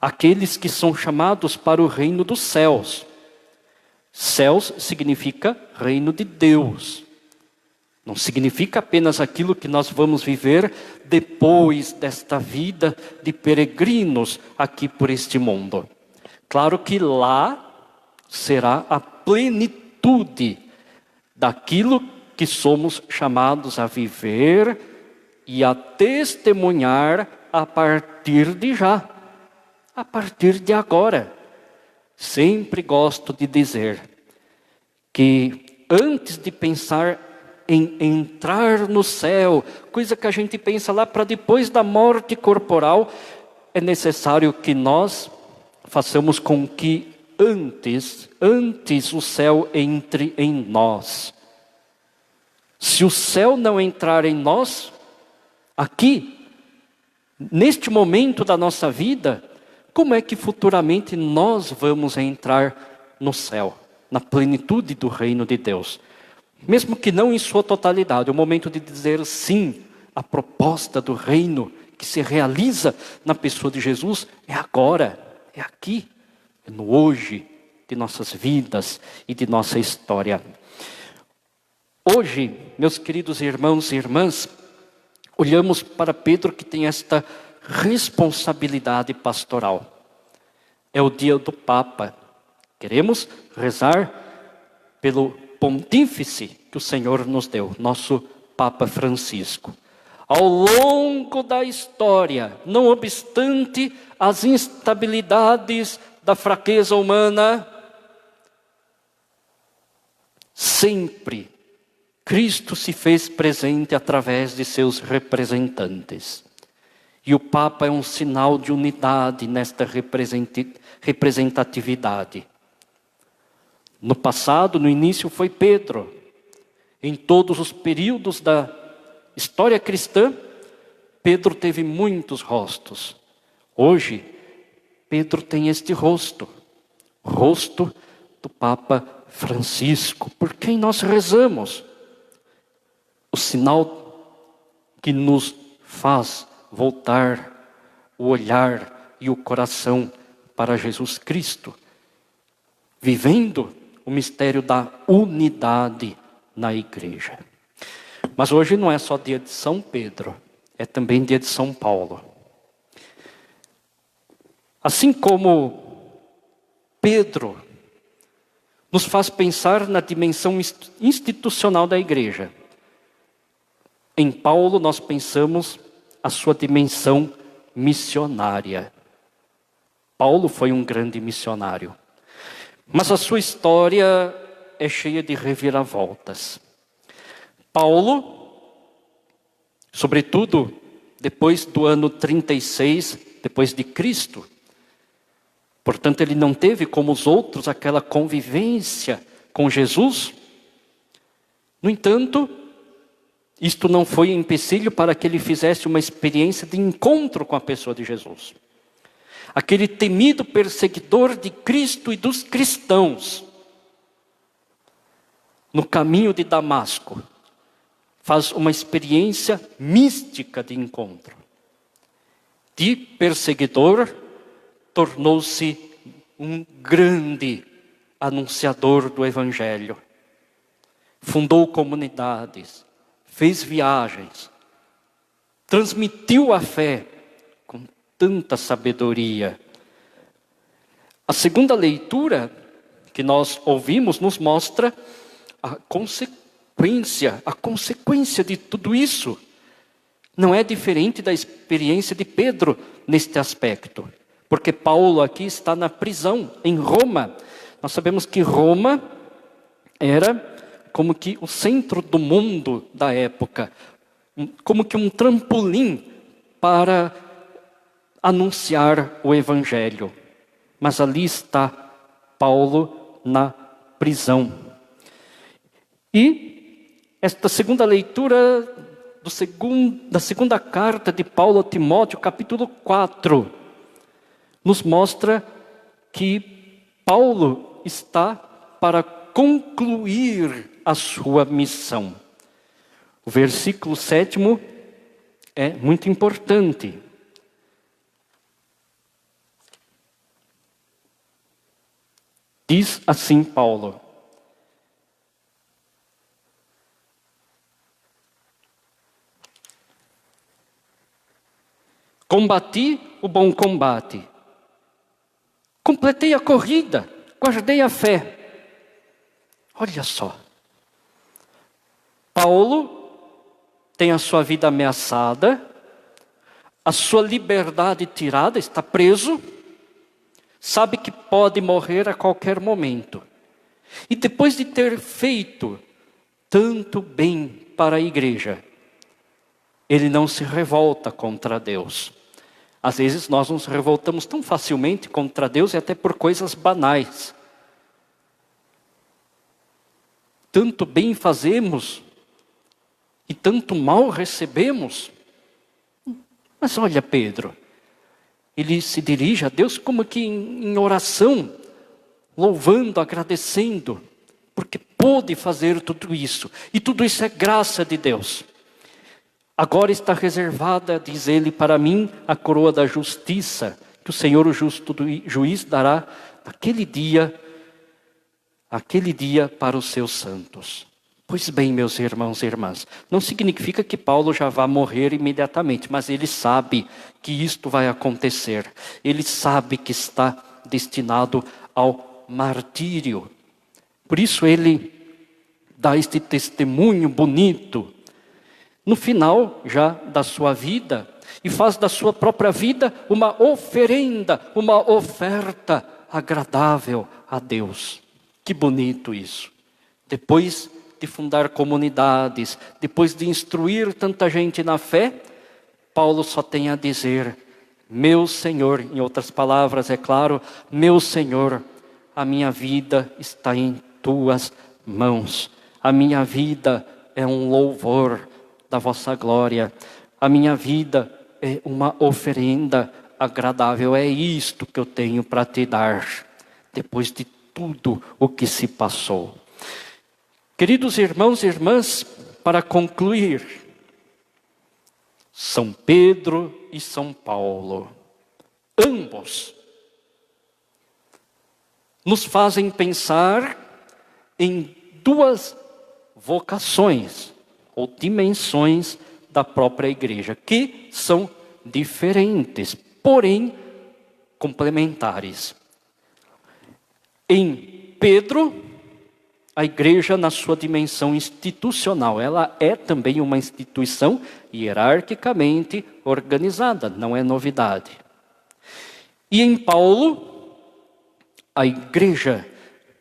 [SPEAKER 2] Aqueles que são chamados para o reino dos céus. Céus significa reino de Deus. Não significa apenas aquilo que nós vamos viver depois desta vida de peregrinos aqui por este mundo. Claro que lá será a plenitude daquilo que somos chamados a viver e a testemunhar a partir de já, a partir de agora. Sempre gosto de dizer que antes de pensar em entrar no céu, coisa que a gente pensa lá para depois da morte corporal, é necessário que nós façamos com que antes o céu entre em nós. Se o céu não entrar em nós, aqui, neste momento da nossa vida, como é que futuramente nós vamos entrar no céu, na plenitude do reino de Deus? Mesmo que não em sua totalidade, é o momento de dizer sim à proposta do reino que se realiza na pessoa de Jesus, é agora, é aqui, é no hoje de nossas vidas e de nossa história. Hoje, meus queridos irmãos e irmãs, olhamos para Pedro que tem esta responsabilidade pastoral. É o dia do Papa. Queremos rezar pelo pontífice que o Senhor nos deu, nosso Papa Francisco. Ao longo da história, não obstante as instabilidades da fraqueza humana, sempre Cristo se fez presente através de seus representantes. E o Papa é um sinal de unidade nesta representatividade. No passado, no início, foi Pedro. Em todos os períodos da história cristã, Pedro teve muitos rostos. Hoje, Pedro tem este rosto. Rosto do Papa Francisco, por quem nós rezamos. O sinal que nos faz voltar o olhar e o coração para Jesus Cristo, vivendo o mistério da unidade na igreja. Mas hoje não é só dia de São Pedro, é também dia de São Paulo. Assim como Pedro nos faz pensar na dimensão institucional da igreja, em Paulo nós pensamos a sua dimensão missionária. Paulo foi um grande missionário, mas a sua história é cheia de reviravoltas. Paulo, sobretudo depois do ano 36, depois de Cristo, Portanto, ele não teve, como os outros, aquela convivência com Jesus. No entanto, isto não foi empecilho para que ele fizesse uma experiência de encontro com a pessoa de Jesus. Aquele temido perseguidor de Cristo e dos cristãos, no caminho de Damasco, faz uma experiência mística de encontro. De perseguidor, tornou-se um grande anunciador do Evangelho. Fundou comunidades, fez viagens, transmitiu a fé com tanta sabedoria. A segunda leitura que nós ouvimos nos mostra a consequência de tudo isso. Não é diferente da experiência de Pedro neste aspecto. Porque Paulo aqui está na prisão, em Roma. Nós sabemos que Roma era como que o centro do mundo da época. Como que um trampolim para anunciar o Evangelho. Mas ali está Paulo na prisão. E esta segunda leitura da segunda carta de Paulo a Timóteo, capítulo 4, nos mostra que Paulo está para concluir a sua missão. O versículo 7 é muito importante. Diz assim Paulo: combati o bom combate, completei a corrida, guardei a fé. Olha só, Paulo tem a sua vida ameaçada, a sua liberdade tirada, está preso, sabe que pode morrer a qualquer momento. E depois de ter feito tanto bem para a igreja, ele não se revolta contra Deus. Às vezes nós nos revoltamos tão facilmente contra Deus e até por coisas banais. Tanto bem fazemos e tanto mal recebemos. Mas olha Pedro, ele se dirige a Deus como que em oração, louvando, agradecendo, porque pôde fazer tudo isso. E tudo isso é graça de Deus. Agora está reservada, diz ele, para mim a coroa da justiça, que o Senhor, o justo juiz, dará aquele dia para os seus santos. Pois bem, meus irmãos e irmãs, não significa que Paulo já vá morrer imediatamente, mas ele sabe que isto vai acontecer. Ele sabe que está destinado ao martírio. Por isso ele dá este testemunho bonito no final já da sua vida, e faz da sua própria vida uma oferenda, uma oferta agradável a Deus. Que bonito isso. Depois de fundar comunidades, depois de instruir tanta gente na fé, Paulo só tem a dizer: meu Senhor, em outras palavras, é claro, meu Senhor, a minha vida está em tuas mãos. A minha vida é um louvor da vossa glória. A minha vida é uma oferenda agradável. É isto que eu tenho para te dar, depois de tudo o que se passou. Queridos irmãos e irmãs, para concluir, São Pedro e São Paulo, ambos nos fazem pensar em duas vocações ou dimensões da própria igreja, que são diferentes, porém complementares. Em Pedro, a igreja na sua dimensão institucional, ela é também uma instituição hierarquicamente organizada, não é novidade. E em Paulo, a igreja,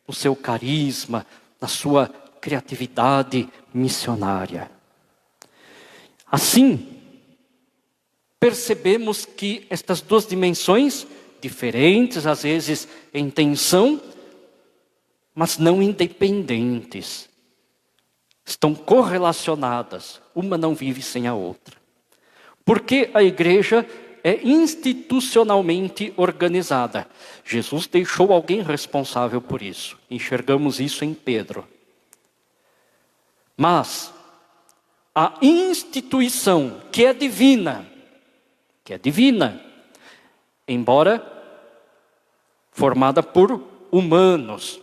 [SPEAKER 2] o seu carisma, na sua criatividade missionária. Assim, percebemos que estas duas dimensões
[SPEAKER 6] diferentes, às vezes em tensão, mas não independentes. Estão correlacionadas, uma não vive sem a outra. Porque a igreja é institucionalmente organizada. Jesus deixou alguém responsável por isso. Enxergamos isso em Pedro. Mas a instituição que é divina, embora formada por humanos,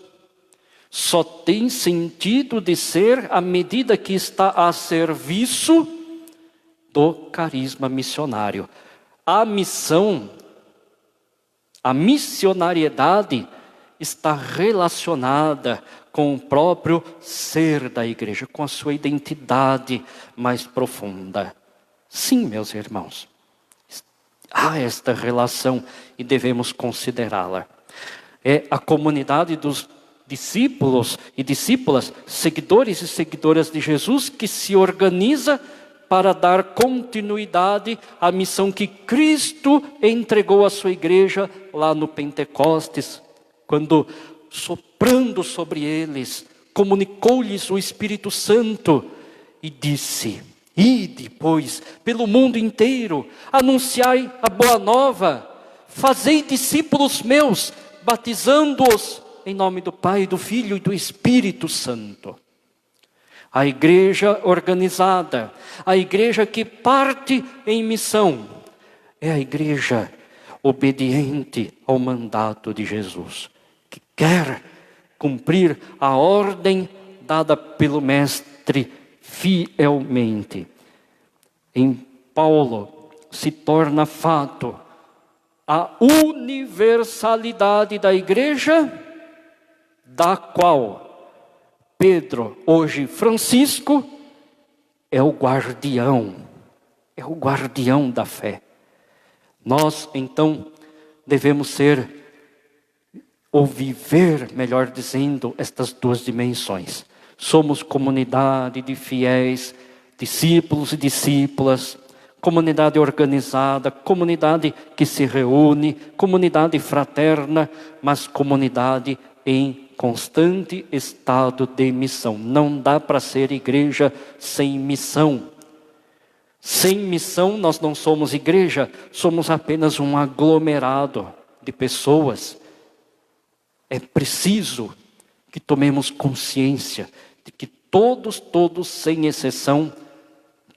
[SPEAKER 6] só tem sentido de ser à medida que está a serviço do carisma missionário. A missão, a missionariedade está relacionada com o próprio ser da igreja, com a sua identidade mais profunda. Sim, meus irmãos, há esta relação e devemos considerá-la. É a comunidade dos discípulos e discípulas, seguidores e seguidoras de Jesus, que se organiza para dar continuidade à missão que Cristo entregou à sua igreja lá no Pentecostes, quando, soprando sobre eles, comunicou-lhes o Espírito Santo e disse: ide, pois, pelo mundo inteiro, anunciai a boa nova, fazei discípulos meus, batizando-os em nome do Pai, do Filho e do Espírito Santo. A igreja organizada, a igreja que parte em missão, é a igreja obediente ao mandato de Jesus, que quer cumprir a ordem dada pelo Mestre fielmente. Em Paulo se torna fato a universalidade da igreja, da qual Pedro, hoje Francisco, é o guardião da fé. Nós, então, devemos ser, ou viver, melhor dizendo, estas duas dimensões. Somos comunidade de fiéis, discípulos e discípulas, comunidade organizada, comunidade que se reúne, comunidade fraterna, mas comunidade em constante estado de missão. Não dá para ser igreja sem missão. Sem missão nós não somos igreja, somos apenas um aglomerado de pessoas. É preciso que tomemos consciência de que todos, sem exceção,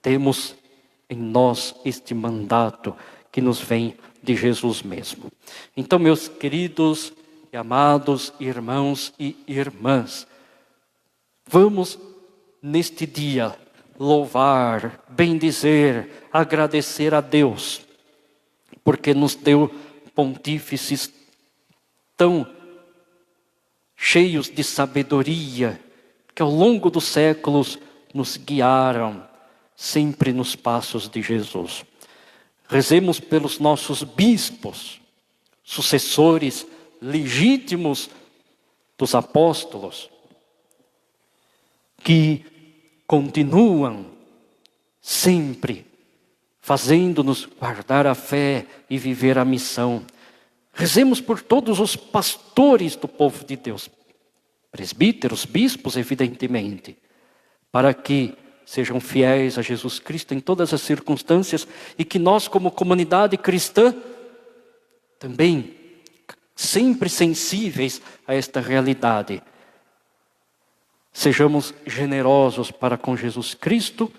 [SPEAKER 6] temos em nós este mandato que nos vem de Jesus mesmo. Então, meus queridos e amados irmãos e irmãs, vamos neste dia louvar, bendizer, agradecer a Deus, porque nos deu pontífices tão cheios de sabedoria, que ao longo dos séculos nos guiaram sempre nos passos de Jesus. Rezemos pelos nossos bispos, sucessores legítimos dos apóstolos, que continuam sempre fazendo-nos guardar a fé e viver a missão. Rezemos por todos os pastores do povo de Deus, presbíteros, bispos, evidentemente, para que sejam fiéis a Jesus Cristo em todas as circunstâncias e que nós, como comunidade cristã, também sempre sensíveis a esta realidade, sejamos generosos para com Jesus Cristo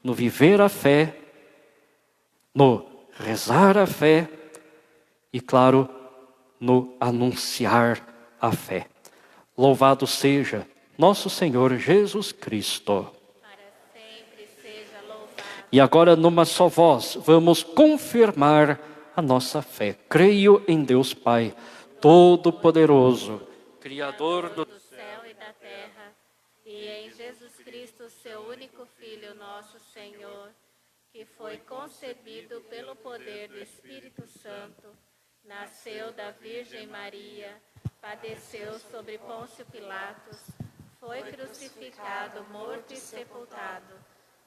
[SPEAKER 6] no viver a fé, no rezar a fé e, claro, no anunciar a fé. Louvado seja nosso Senhor Jesus Cristo.
[SPEAKER 5] Para sempre seja louvado.
[SPEAKER 6] E agora, numa só voz, vamos confirmar a nossa fé. Creio em Deus Pai Todo-Poderoso, Criador do
[SPEAKER 5] céu e da terra, e em Jesus Cristo, seu único Filho, nosso Senhor, que foi concebido pelo poder do Espírito Santo, nasceu da Virgem Maria, padeceu sobre Pôncio Pilatos, foi crucificado, morto e sepultado,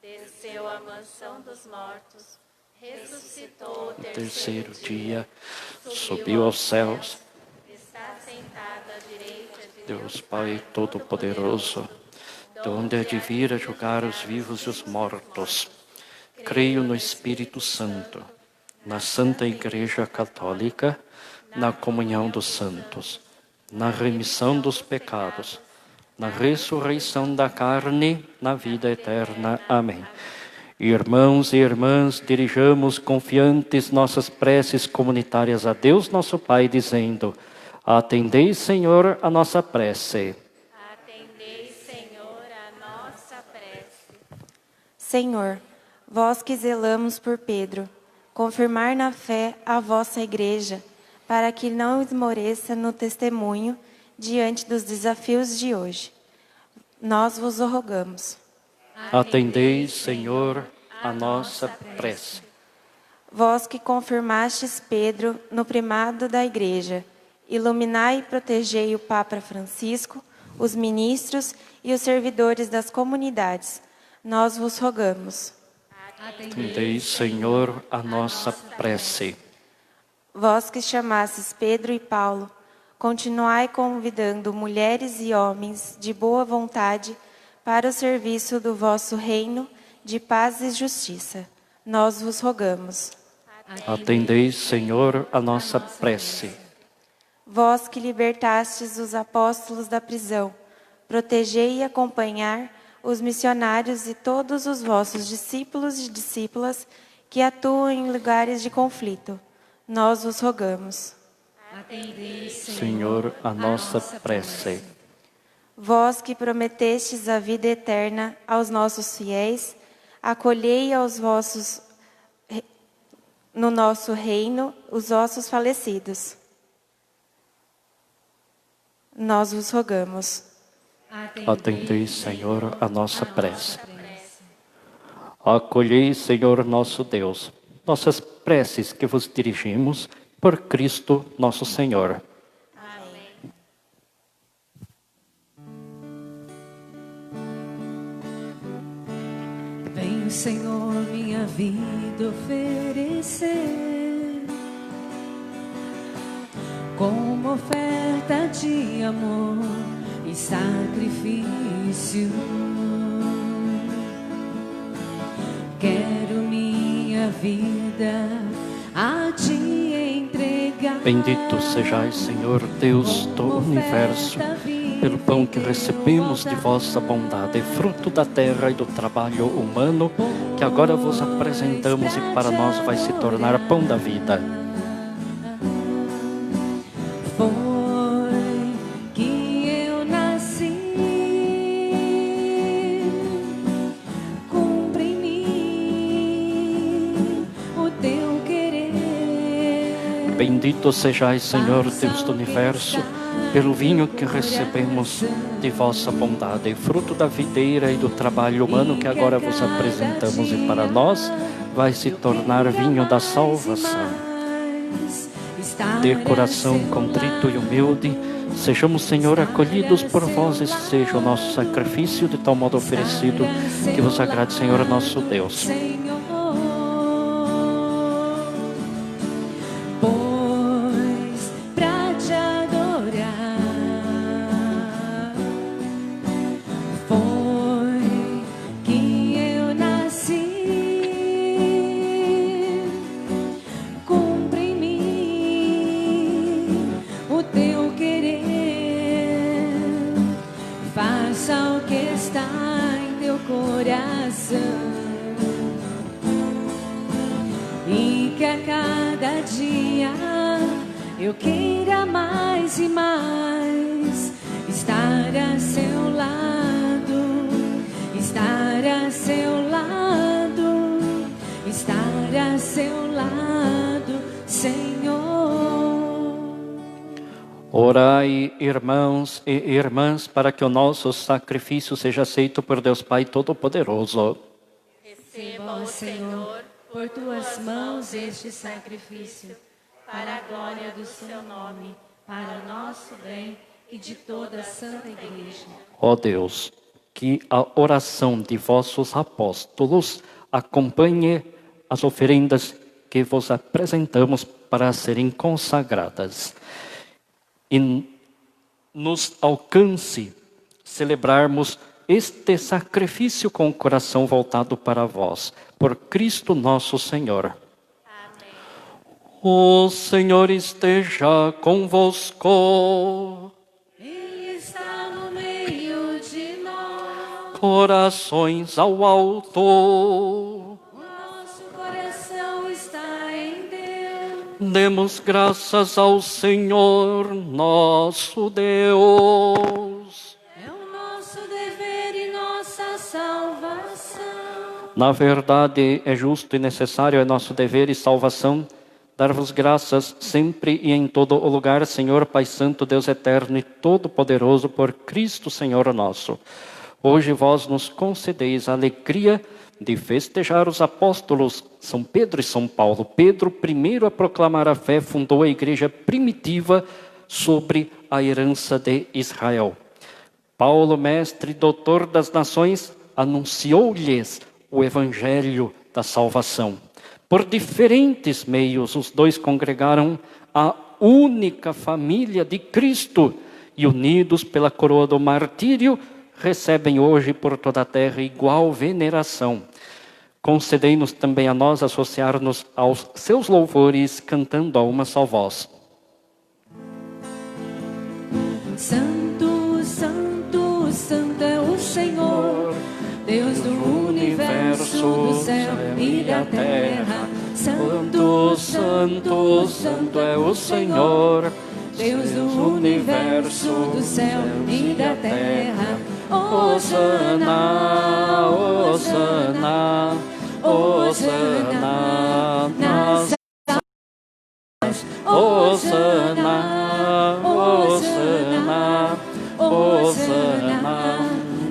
[SPEAKER 5] desceu à mansão dos mortos, ressuscitou o
[SPEAKER 6] terceiro dia, subiu aos céus,
[SPEAKER 5] está sentado à direita de
[SPEAKER 6] Deus Pai Todo-Poderoso, de onde há de vir a julgar os vivos e os mortos. Creio no Espírito Santo, na Santa Igreja Católica, na comunhão dos santos, na remissão dos pecados, na ressurreição da carne, na vida eterna. Amém. Irmãos e irmãs, dirijamos confiantes nossas preces comunitárias a Deus nosso Pai, dizendo: atendei, Senhor, a nossa prece.
[SPEAKER 5] Atendei, Senhor, a nossa prece.
[SPEAKER 4] Senhor, vós que zelamos por Pedro, confirmar na fé a vossa Igreja, para que não esmoreça no testemunho diante dos desafios de hoje. Nós vos o rogamos.
[SPEAKER 6] Atendei, Senhor, a nossa prece.
[SPEAKER 4] Vós que confirmastes Pedro no primado da Igreja, iluminai e protegei o Papa Francisco, os ministros e os servidores das comunidades. Nós vos rogamos.
[SPEAKER 6] Atendei, Senhor, a nossa prece.
[SPEAKER 4] Vós que chamastes Pedro e Paulo, continuai convidando mulheres e homens de boa vontade para o serviço do vosso reino de paz e justiça. Nós vos rogamos.
[SPEAKER 6] Atendei, Senhor, a nossa prece.
[SPEAKER 4] Vós que libertastes os apóstolos da prisão, protegei e acompanhar os missionários e todos os vossos discípulos e discípulas que atuam em lugares de conflito. Nós vos rogamos.
[SPEAKER 3] Atendei,
[SPEAKER 6] Senhor, a nossa prece.
[SPEAKER 4] Vós que prometestes a vida eterna aos nossos fiéis, acolhei no nosso reino os vossos falecidos. Nós vos rogamos.
[SPEAKER 6] Atendei, Senhor, a nossa prece. Acolhei, Senhor nosso Deus, nossas preces que vos dirigimos por Cristo nosso Senhor.
[SPEAKER 3] Venho, Senhor, minha vida oferecer como oferta de amor e sacrifício. Quero minha vida a te entregar.
[SPEAKER 6] Bendito sejais, Senhor Deus do universo, pelo pão que recebemos de vossa bondade, fruto da terra e do trabalho humano, que agora vos apresentamos e para nós vai se tornar pão da vida.
[SPEAKER 3] Foi que eu nasci, cumpre em mim o teu querer.
[SPEAKER 6] Bendito sejais, Senhor Deus do universo, pelo vinho que recebemos de vossa bondade, fruto da videira e do trabalho humano que agora vos apresentamos e para nós vai se tornar vinho da salvação. De coração contrito e humilde, sejamos, Senhor, acolhidos por vós e seja o nosso sacrifício de tal modo oferecido que vos agrade, Senhor, nosso Deus.
[SPEAKER 3] E que a cada dia eu queira mais e mais estar a seu lado, estar a seu lado, estar a seu lado, Senhor.
[SPEAKER 6] Orai, irmãos e irmãs, para que o nosso sacrifício seja aceito por Deus Pai Todo-Poderoso.
[SPEAKER 5] Receba, ó Senhor,
[SPEAKER 3] Por tuas mãos este sacrifício,
[SPEAKER 5] para a glória do seu nome,
[SPEAKER 3] para o nosso bem e de toda a Santa Igreja.
[SPEAKER 6] Ó Deus, que a oração de vossos apóstolos acompanhe as oferendas que vos apresentamos para serem consagradas. E nos alcance celebrarmos este sacrifício com o coração voltado para vós, por Cristo nosso Senhor.
[SPEAKER 5] Amém.
[SPEAKER 6] O Senhor esteja convosco.
[SPEAKER 3] Ele está no meio de nós.
[SPEAKER 6] Corações ao alto.
[SPEAKER 3] O nosso coração está em Deus.
[SPEAKER 6] Demos graças ao Senhor nosso Deus.
[SPEAKER 3] É o nosso dever e nossa salvação.
[SPEAKER 6] Na verdade, é justo e necessário, é nosso dever e salvação, dar-vos graças sempre e em todo o lugar, Senhor, Pai Santo, Deus eterno e todo-poderoso, por Cristo, Senhor nosso. Hoje vós nos concedeis a alegria de festejar os apóstolos São Pedro e São Paulo. Pedro, primeiro a proclamar a fé, fundou a igreja primitiva sobre a herança de Israel. Paulo, mestre e doutor das nações, anunciou-lhes o evangelho da salvação. Por diferentes meios, os dois congregaram a única família de Cristo e, unidos pela coroa do martírio, recebem hoje por toda a terra igual veneração. Concedei-nos também a nós associar-nos aos seus louvores, cantando a uma só voz.
[SPEAKER 3] Santo, santo, santo é o Senhor, Deus do universo, do céu e da terra. Santo, santo, santo é o Senhor, Deus do universo, do céu e da terra. Hosana, Hosana, Hosana nas alturas. Hosana, Hosana, Hosana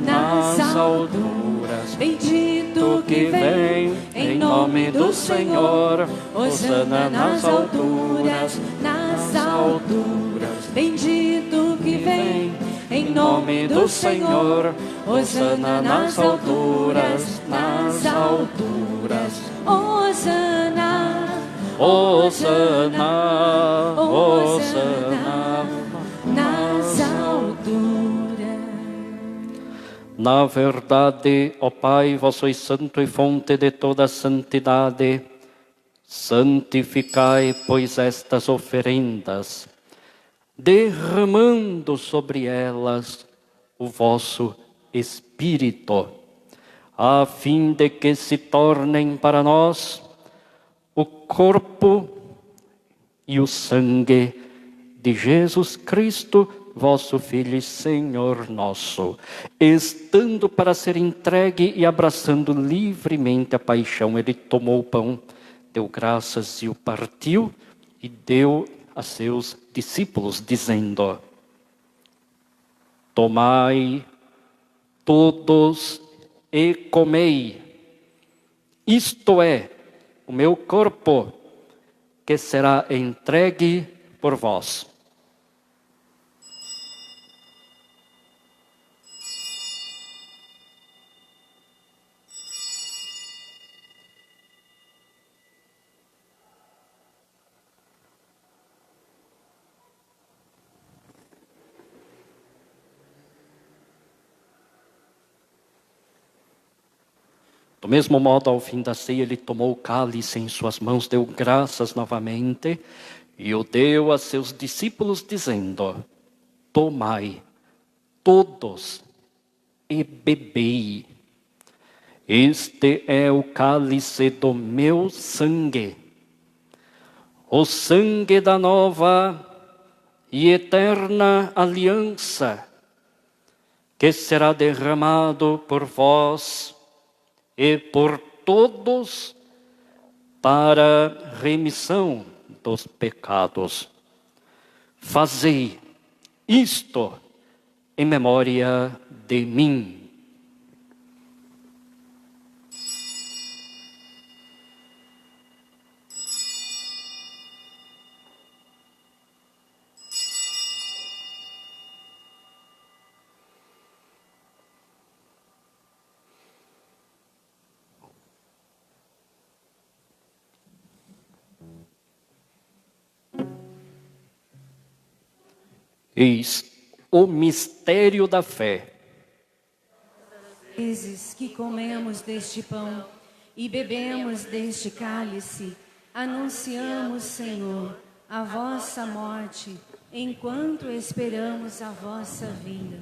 [SPEAKER 3] nas alturas. Bendito que vem em nome do Senhor. Hosana nas alturas, nas alturas. Bendito que vem em nome do Senhor. Hosana nas alturas, nas alturas. Hosana,
[SPEAKER 6] Hosana, Hosana
[SPEAKER 3] nas alturas.
[SPEAKER 6] Na verdade, ó Pai, vós sois santo e fonte de toda santidade. Santificai, pois, estas oferendas, derramando sobre elas o vosso Espírito, a fim de que se tornem para nós o corpo e o sangue de Jesus Cristo, vosso Filho e Senhor nosso, estando para ser entregue e abraçando livremente a paixão, ele tomou o pão, deu graças e o partiu e deu a seus discípulos, dizendo: tomai todos e comei, isto é o meu corpo, que será entregue por vós. Do mesmo modo, ao fim da ceia, ele tomou o cálice em suas mãos, deu graças novamente e o deu a seus discípulos, dizendo: tomai todos e bebei. Este é o cálice do meu sangue, o sangue da nova e eterna aliança, que será derramado por vós e por todos para remissão dos pecados. Fazei isto em memória de mim. Eis o mistério da fé.
[SPEAKER 3] Vezes que comemos deste pão e bebemos deste cálice, anunciamos, Senhor, a vossa morte, enquanto esperamos a vossa vinda.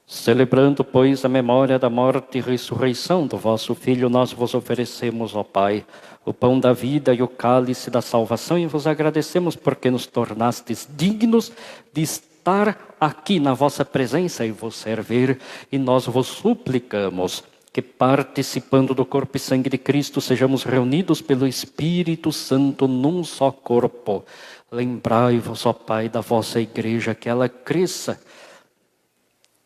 [SPEAKER 6] Celebrando, pois, a memória da morte e ressurreição do vosso Filho, nós vos oferecemos, ó Pai, o pão da vida e o cálice da salvação, e vos agradecemos porque nos tornastes dignos de estar aqui na vossa presença e vos servir, e nós vos suplicamos que, participando do corpo e sangue de Cristo, sejamos reunidos pelo Espírito Santo num só corpo. Lembrai-vos, ó Pai, da vossa igreja, que ela cresça,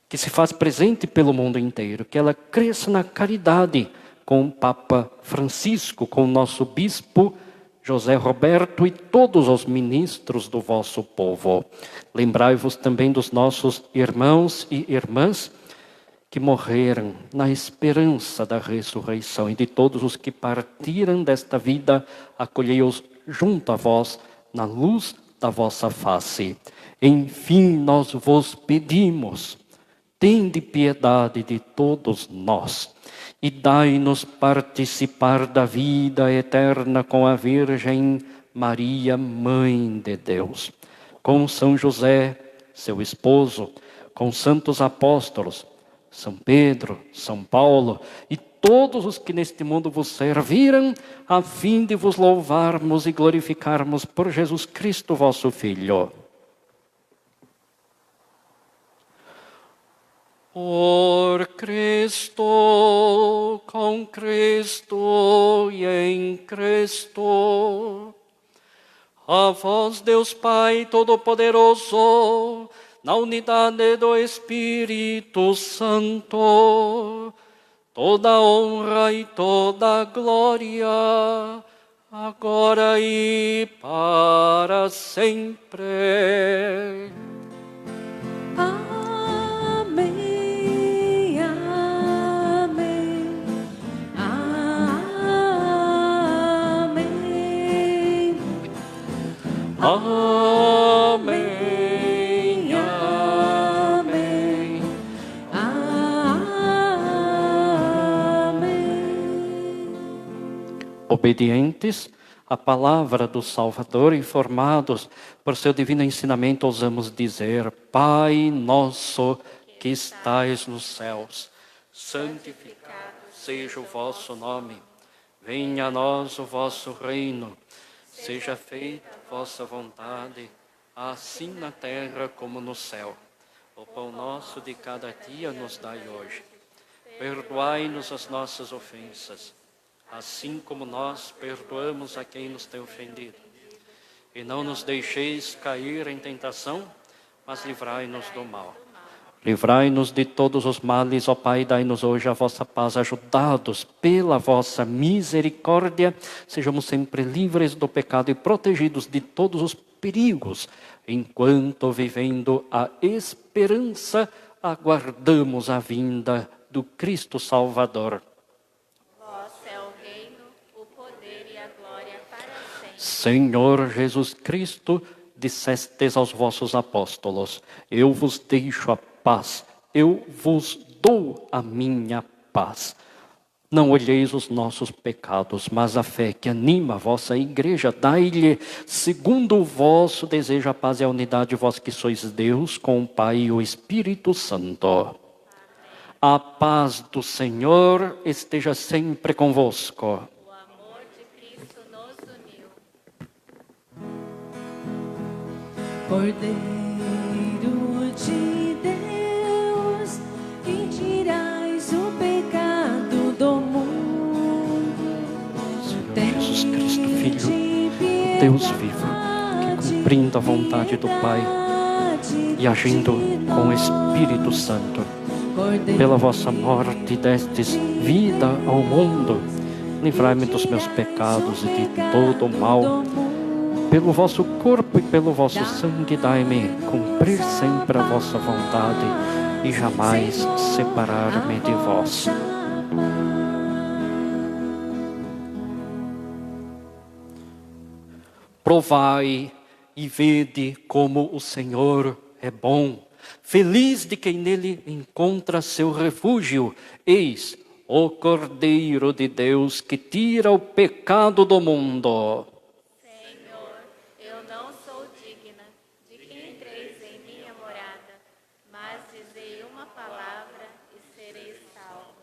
[SPEAKER 6] que se faz presente pelo mundo inteiro, que ela cresça na caridade com o Papa Francisco, com o nosso Bispo José Roberto e todos os ministros do vosso povo. Lembrai-vos também dos nossos irmãos e irmãs que morreram na esperança da ressurreição, e de todos os que partiram desta vida, acolhei-os junto a vós na luz da vossa face. Enfim, nós vos pedimos, tende piedade de todos nós e dai-nos participar da vida eterna com a Virgem Maria, Mãe de Deus, com São José, seu esposo, com santos apóstolos, São Pedro, São Paulo e todos os que neste mundo vos serviram, a fim de vos louvarmos e glorificarmos por Jesus Cristo, vosso Filho. Por Cristo, com Cristo e em Cristo, a vós, Deus Pai Todo-Poderoso, na unidade do Espírito Santo, toda honra e toda glória, agora e para sempre.
[SPEAKER 3] Amém, amém, amém,
[SPEAKER 6] Amém. Obedientes à palavra do Salvador, informados por seu divino ensinamento, ousamos dizer: Pai nosso que estais nos céus, santificado seja o vosso nome. Venha a nós o vosso reino. Seja feita a vossa vontade, assim na terra como no céu. O pão nosso de cada dia nos dai hoje. Perdoai-nos as nossas ofensas, assim como nós perdoamos a quem nos tem ofendido. E não nos deixeis cair em tentação, mas livrai-nos do mal. Livrai-nos de todos os males, ó Pai, dai-nos hoje a vossa paz. Ajudados pela vossa misericórdia, sejamos sempre livres do pecado e protegidos de todos os perigos, enquanto, vivendo a esperança, aguardamos a vinda do Cristo Salvador. Senhor Jesus Cristo, dissestes aos vossos apóstolos: eu vos deixo a paz, eu vos dou a minha paz. Não olheis os nossos pecados, mas a fé que anima a vossa igreja. Dai-lhe, segundo o vosso desejo, a paz e a unidade, vós que sois Deus, com o Pai e o Espírito Santo. A paz do Senhor esteja sempre convosco.
[SPEAKER 3] Cordeiro de Deus, que tirais o pecado do mundo.
[SPEAKER 6] Senhor Jesus Cristo, Filho, Deus vivo, que cumprindo a vontade do Pai e agindo com o Espírito Santo, pela vossa morte destes vida ao mundo, livrai-me dos meus pecados e de todo o mal. Pelo vosso corpo e pelo vosso sangue, dai-me cumprir sempre a vossa vontade e jamais separar-me de vós. Provai e vede como o Senhor é bom. Feliz de quem nele encontra seu refúgio. Eis o Cordeiro de Deus que tira o pecado do mundo.
[SPEAKER 5] Senhor, eu não sou digna de que entreis em minha morada, mas dizei uma palavra e serei salvo.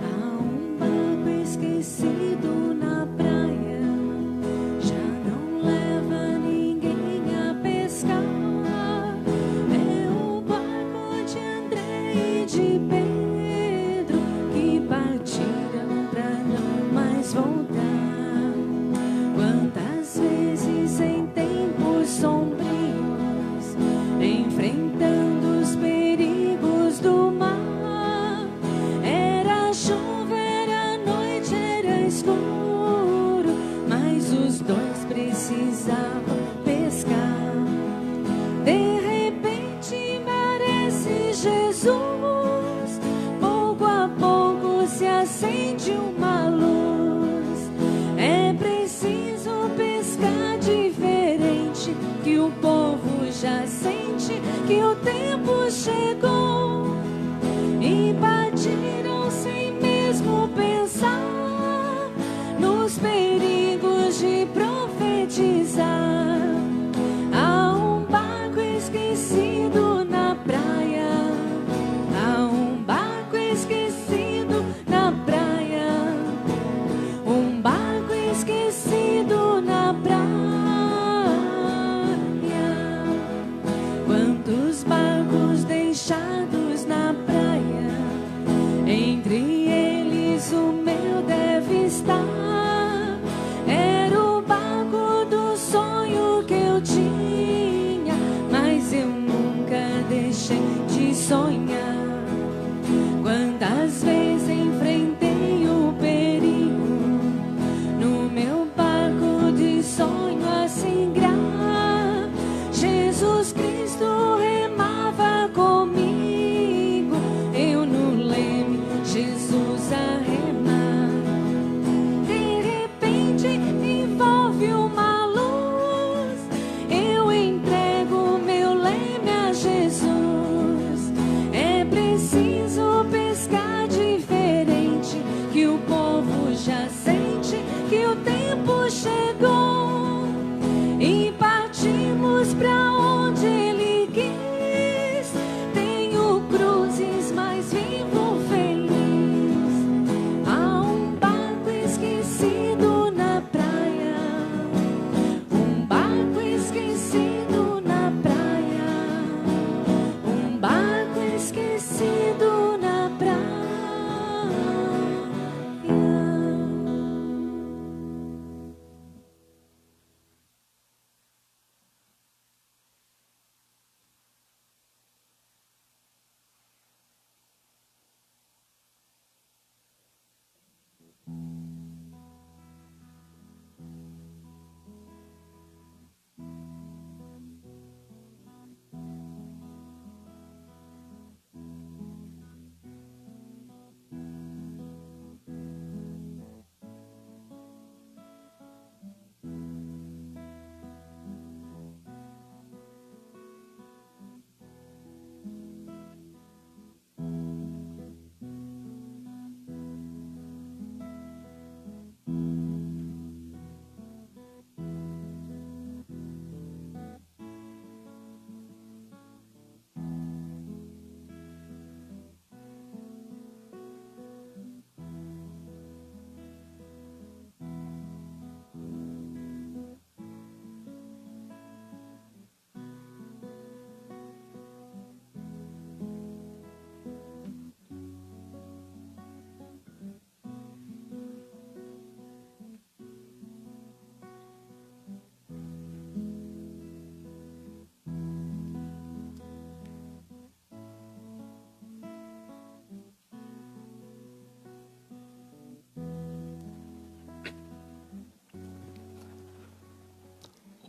[SPEAKER 3] Há um barco esquecido na praia, já não leva ninguém a pescar. É o barco de André e de Pedro que partiram pra não mais voltar. Quantas vezes em tempos sombrios, enfrentando os perigos do mar, era chuva, era noite, era escuro, mas os dois precisavam pescar. De repente aparece Jesus, pouco a pouco se acende uma luz. É preciso pescar diferente, que o povo já sente que o tempo chegou. E partiram sem mesmo pensar nos perigos de profetizar. Há um barco esquecido na praia, há um barco esquecido na praia, um barco esquecido na praia. Quantos barcos deixados na praia, entre eles o meu deve estar. Era o barco do sonho que eu tinha, mas eu nunca deixei de sonhar. Quantas vezes enfrentei o perigo no meu barco de sonho a singrar. Jesus Cristo remava comigo, eu no leme, Jesus a remar. De repente envolve uma luz, eu entrego meu leme a Jesus. É preciso pescar diferente, que o povo já sente que o tempo chegou. E partimos pra onde ele quis. Tenho cruzes, mas vivo feliz. Há um barco esquecido na praia, um barco esquecido na praia, um barco esquecido na praia.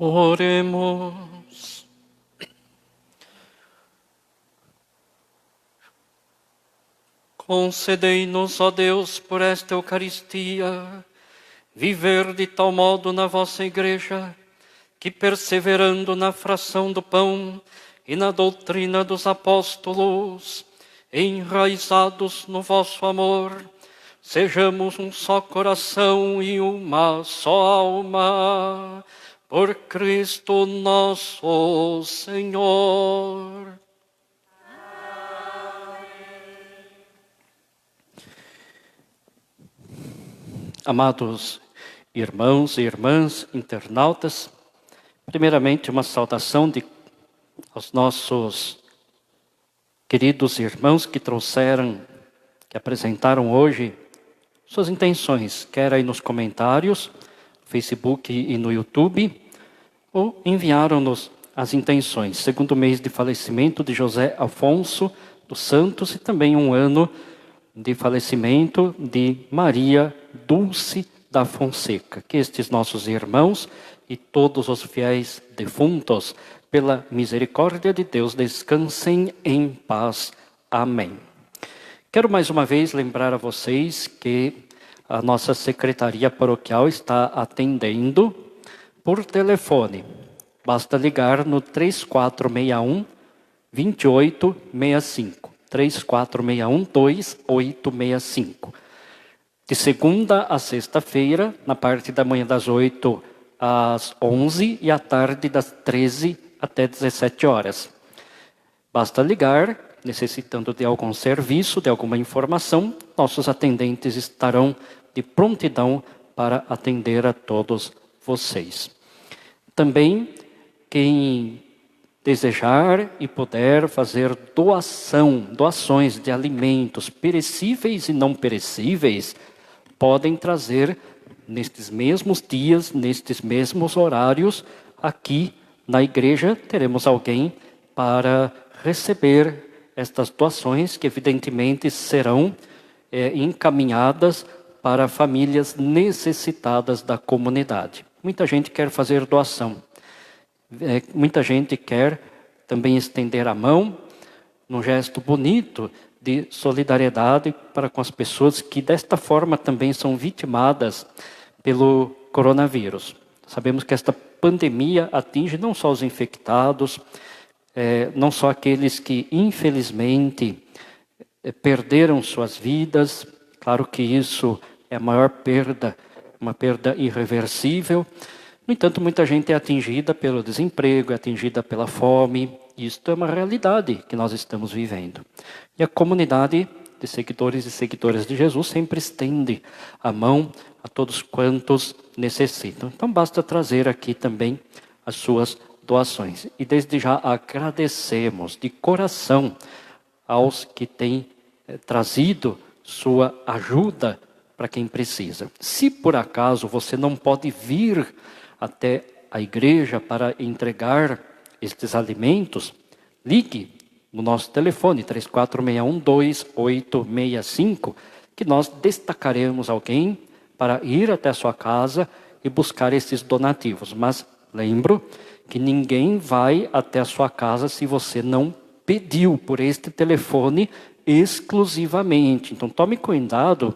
[SPEAKER 6] Oremos. Concedei-nos, ó Deus, por esta Eucaristia, viver de tal modo na vossa Igreja, que perseverando na fração do pão e na doutrina dos apóstolos, enraizados no vosso amor, sejamos um só coração e uma só alma, por Cristo nosso Senhor. Amados irmãos e irmãs internautas, primeiramente uma saudação aos nossos queridos irmãos que apresentaram hoje suas intenções, quer aí nos comentários, no Facebook e no YouTube, ou enviaram-nos as intenções. Segundo mês de falecimento de José Afonso dos Santos e também um ano de falecimento de Maria Dulce da Fonseca. Que estes nossos irmãos e todos os fiéis defuntos, pela misericórdia de Deus, descansem em paz. Amém. Quero mais uma vez lembrar a vocês que a nossa secretaria paroquial está atendendo por telefone. Basta ligar no 3461-2865. 3461-2865. De segunda a sexta-feira, na parte da manhã das 8 às 11 e à tarde das 13 até 17 horas. Basta ligar, necessitando de algum serviço, de alguma informação, nossos atendentes estarão de prontidão para atender a todos vocês. Também, quem desejar e puder fazer doações de alimentos perecíveis e não perecíveis, podem trazer nestes mesmos dias, nestes mesmos horários, aqui na igreja teremos alguém para receber estas doações que evidentemente serão encaminhadas para famílias necessitadas da comunidade. Muita gente quer fazer doação. Muita gente quer também estender a mão num gesto bonito de solidariedade para com as pessoas que desta forma também são vitimadas pelo coronavírus. Sabemos que esta pandemia atinge não só os infectados, não só aqueles que infelizmente perderam suas vidas. Claro que isso é a maior perda, uma perda irreversível. No entanto, muita gente é atingida pelo desemprego, é atingida pela fome. Isto é uma realidade que nós estamos vivendo. E a comunidade de seguidores e seguidoras de Jesus sempre estende a mão a todos quantos necessitam. Então, basta trazer aqui também as suas doações. E desde já agradecemos de coração aos que têm trazido sua ajuda para quem precisa. Se por acaso você não pode vir até a igreja para entregar estes alimentos, ligue no nosso telefone 3461-2865, que nós destacaremos alguém para ir até a sua casa e buscar esses donativos. Mas lembro que ninguém vai até a sua casa se você não pediu por este telefone exclusivamente. Então tome cuidado,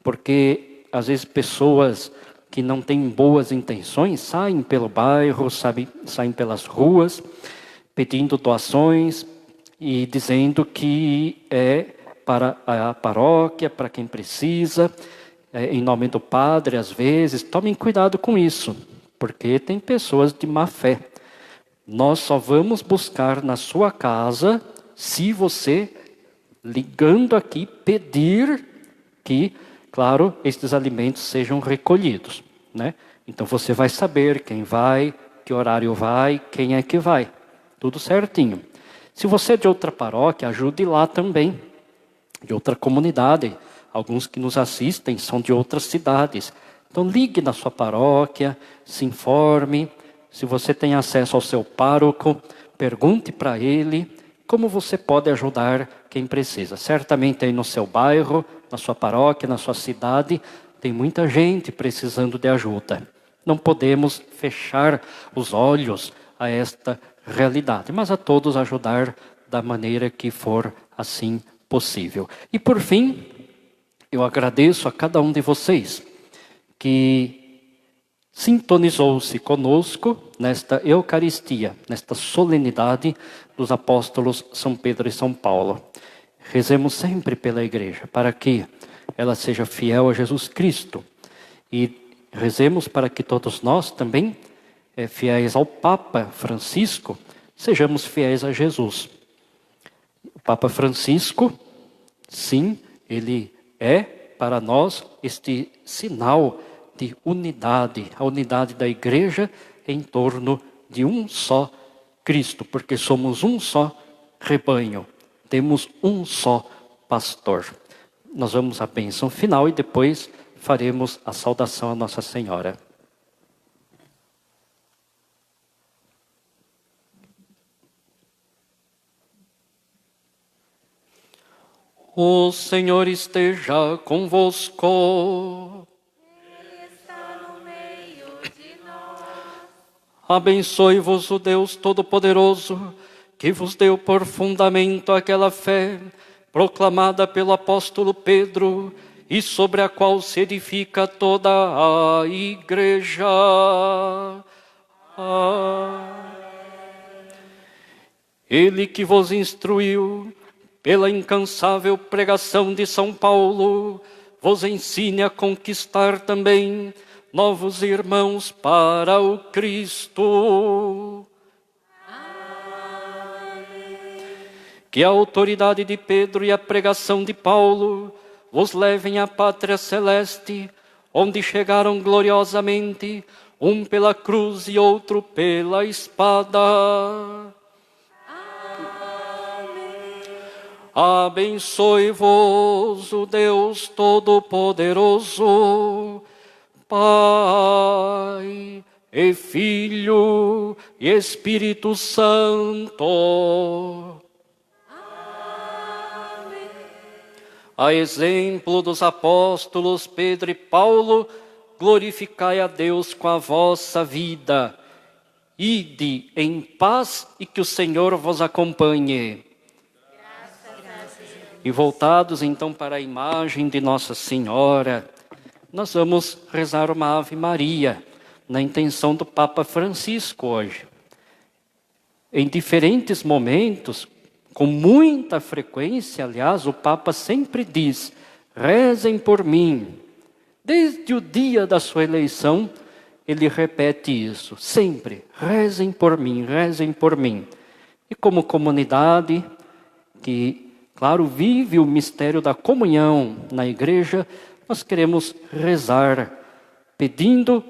[SPEAKER 6] porque às vezes pessoas que não têm boas intenções saem pelo bairro, saem pelas ruas, pedindo doações e dizendo que é para a paróquia, para quem precisa, em nome do padre, às vezes. Tomem cuidado com isso, porque tem pessoas de má fé. Nós só vamos buscar na sua casa se você, ligando aqui, pedir que, claro, estes alimentos sejam recolhidos, né? Então você vai saber quem vai, que horário vai, quem é que vai. Tudo certinho. Se você é de outra paróquia, ajude lá também, de outra comunidade. Alguns que nos assistem são de outras cidades. Então ligue na sua paróquia, se informe. Se você tem acesso ao seu pároco, pergunte para ele como você pode ajudar quem precisa. Certamente aí no seu bairro, na sua paróquia, na sua cidade, tem muita gente precisando de ajuda. Não podemos fechar os olhos a esta realidade, mas a todos ajudar da maneira que for assim possível. E por fim, eu agradeço a cada um de vocês que sintonizou-se conosco nesta Eucaristia, nesta solenidade dos apóstolos São Pedro e São Paulo. Rezemos sempre pela igreja, para que ela seja fiel a Jesus Cristo. E rezemos para que todos nós também, fiéis ao Papa Francisco, sejamos fiéis a Jesus. O Papa Francisco, sim, ele é para nós este sinal de unidade, a unidade da igreja em torno de um só Cristo, porque somos um só rebanho, temos um só pastor. Nós vamos à bênção final e depois faremos a saudação a Nossa Senhora. O Senhor esteja convosco.
[SPEAKER 5] Ele está no meio de nós.
[SPEAKER 6] Abençoe-vos o Deus Todo-Poderoso, que vos deu por fundamento aquela fé proclamada pelo apóstolo Pedro e sobre a qual se edifica toda a igreja. Ele que vos instruiu pela incansável pregação de São Paulo, vos ensine a conquistar também novos irmãos para o Cristo. Que a autoridade de Pedro e a pregação de Paulo vos levem à pátria celeste, onde chegaram gloriosamente, um pela cruz e outro pela espada. Abençoe-vos o Deus Todo-Poderoso, Pai e Filho e Espírito Santo. Amém. A exemplo dos apóstolos Pedro e Paulo, glorificai a Deus com a vossa vida. Ide em paz e que o Senhor vos acompanhe. E voltados então para a imagem de Nossa Senhora, nós vamos rezar uma Ave Maria, na intenção do Papa Francisco hoje. Em diferentes momentos, com muita frequência, aliás, o Papa sempre diz, rezem por mim. Desde o dia da sua eleição, ele repete isso, sempre, rezem por mim, rezem por mim. E como comunidade que, claro, vive o mistério da comunhão na igreja, nós queremos rezar, pedindo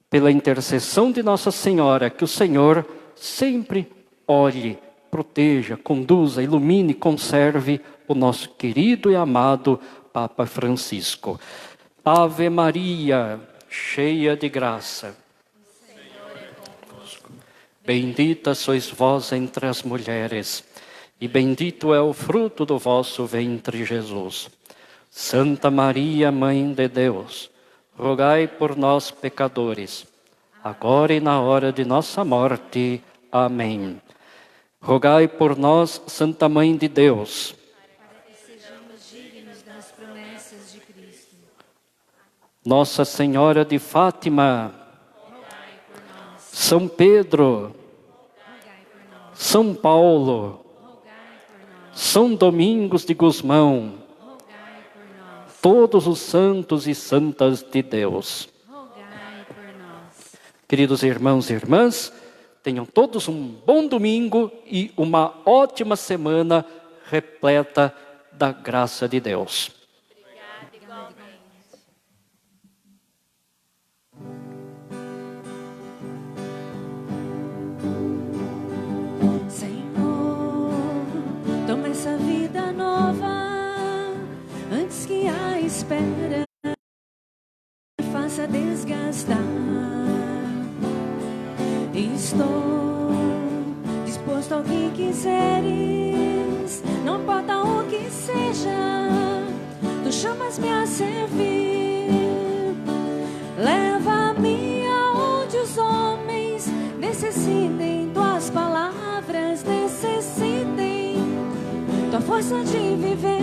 [SPEAKER 6] pela intercessão de Nossa Senhora, que o Senhor sempre olhe, proteja, conduza, ilumine, conserve o nosso querido e amado Papa Francisco. Ave Maria, cheia de graça,
[SPEAKER 5] O Senhor é convosco.
[SPEAKER 6] bendita sois vós entre as mulheres, e bendito é o fruto do vosso ventre, Jesus. Santa Maria, Mãe de Deus, rogai por nós, pecadores, agora e na hora de nossa morte. Amém. Rogai por nós, Santa Mãe de Deus,
[SPEAKER 3] para que sejamos dignos das promessas de Cristo.
[SPEAKER 6] Nossa Senhora de Fátima,
[SPEAKER 3] Rogai por nós,
[SPEAKER 6] São Pedro,
[SPEAKER 3] rogai por nós,
[SPEAKER 6] São Paulo,
[SPEAKER 3] rogai por nós,
[SPEAKER 6] São Domingos de Gusmão,
[SPEAKER 3] rogai por nós,
[SPEAKER 6] todos os santos e santas de Deus.
[SPEAKER 3] rogai por nós.
[SPEAKER 6] Queridos irmãos e irmãs, tenham todos um bom domingo e uma ótima semana repleta da graça de Deus.
[SPEAKER 5] Obrigada, igualmente.
[SPEAKER 3] Senhor, toma essa vida nova, antes que a espera me faça desgastar. Estou disposto ao que quiseres, não importa o que seja, tu chamas-me a servir. Leva-me a força de viver,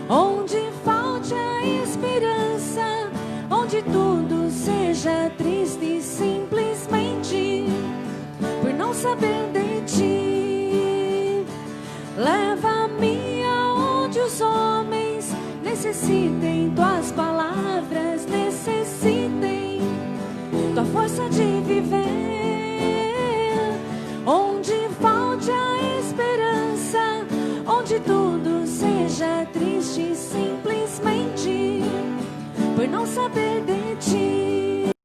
[SPEAKER 3] onde falte a esperança, onde tudo seja triste simplesmente por não saber de ti. Leva-me aonde os homens necessitem tuas palavras, necessitem tua força de viver, onde falte a esperança, onde tudo seja triste simplesmente por não saber de ti.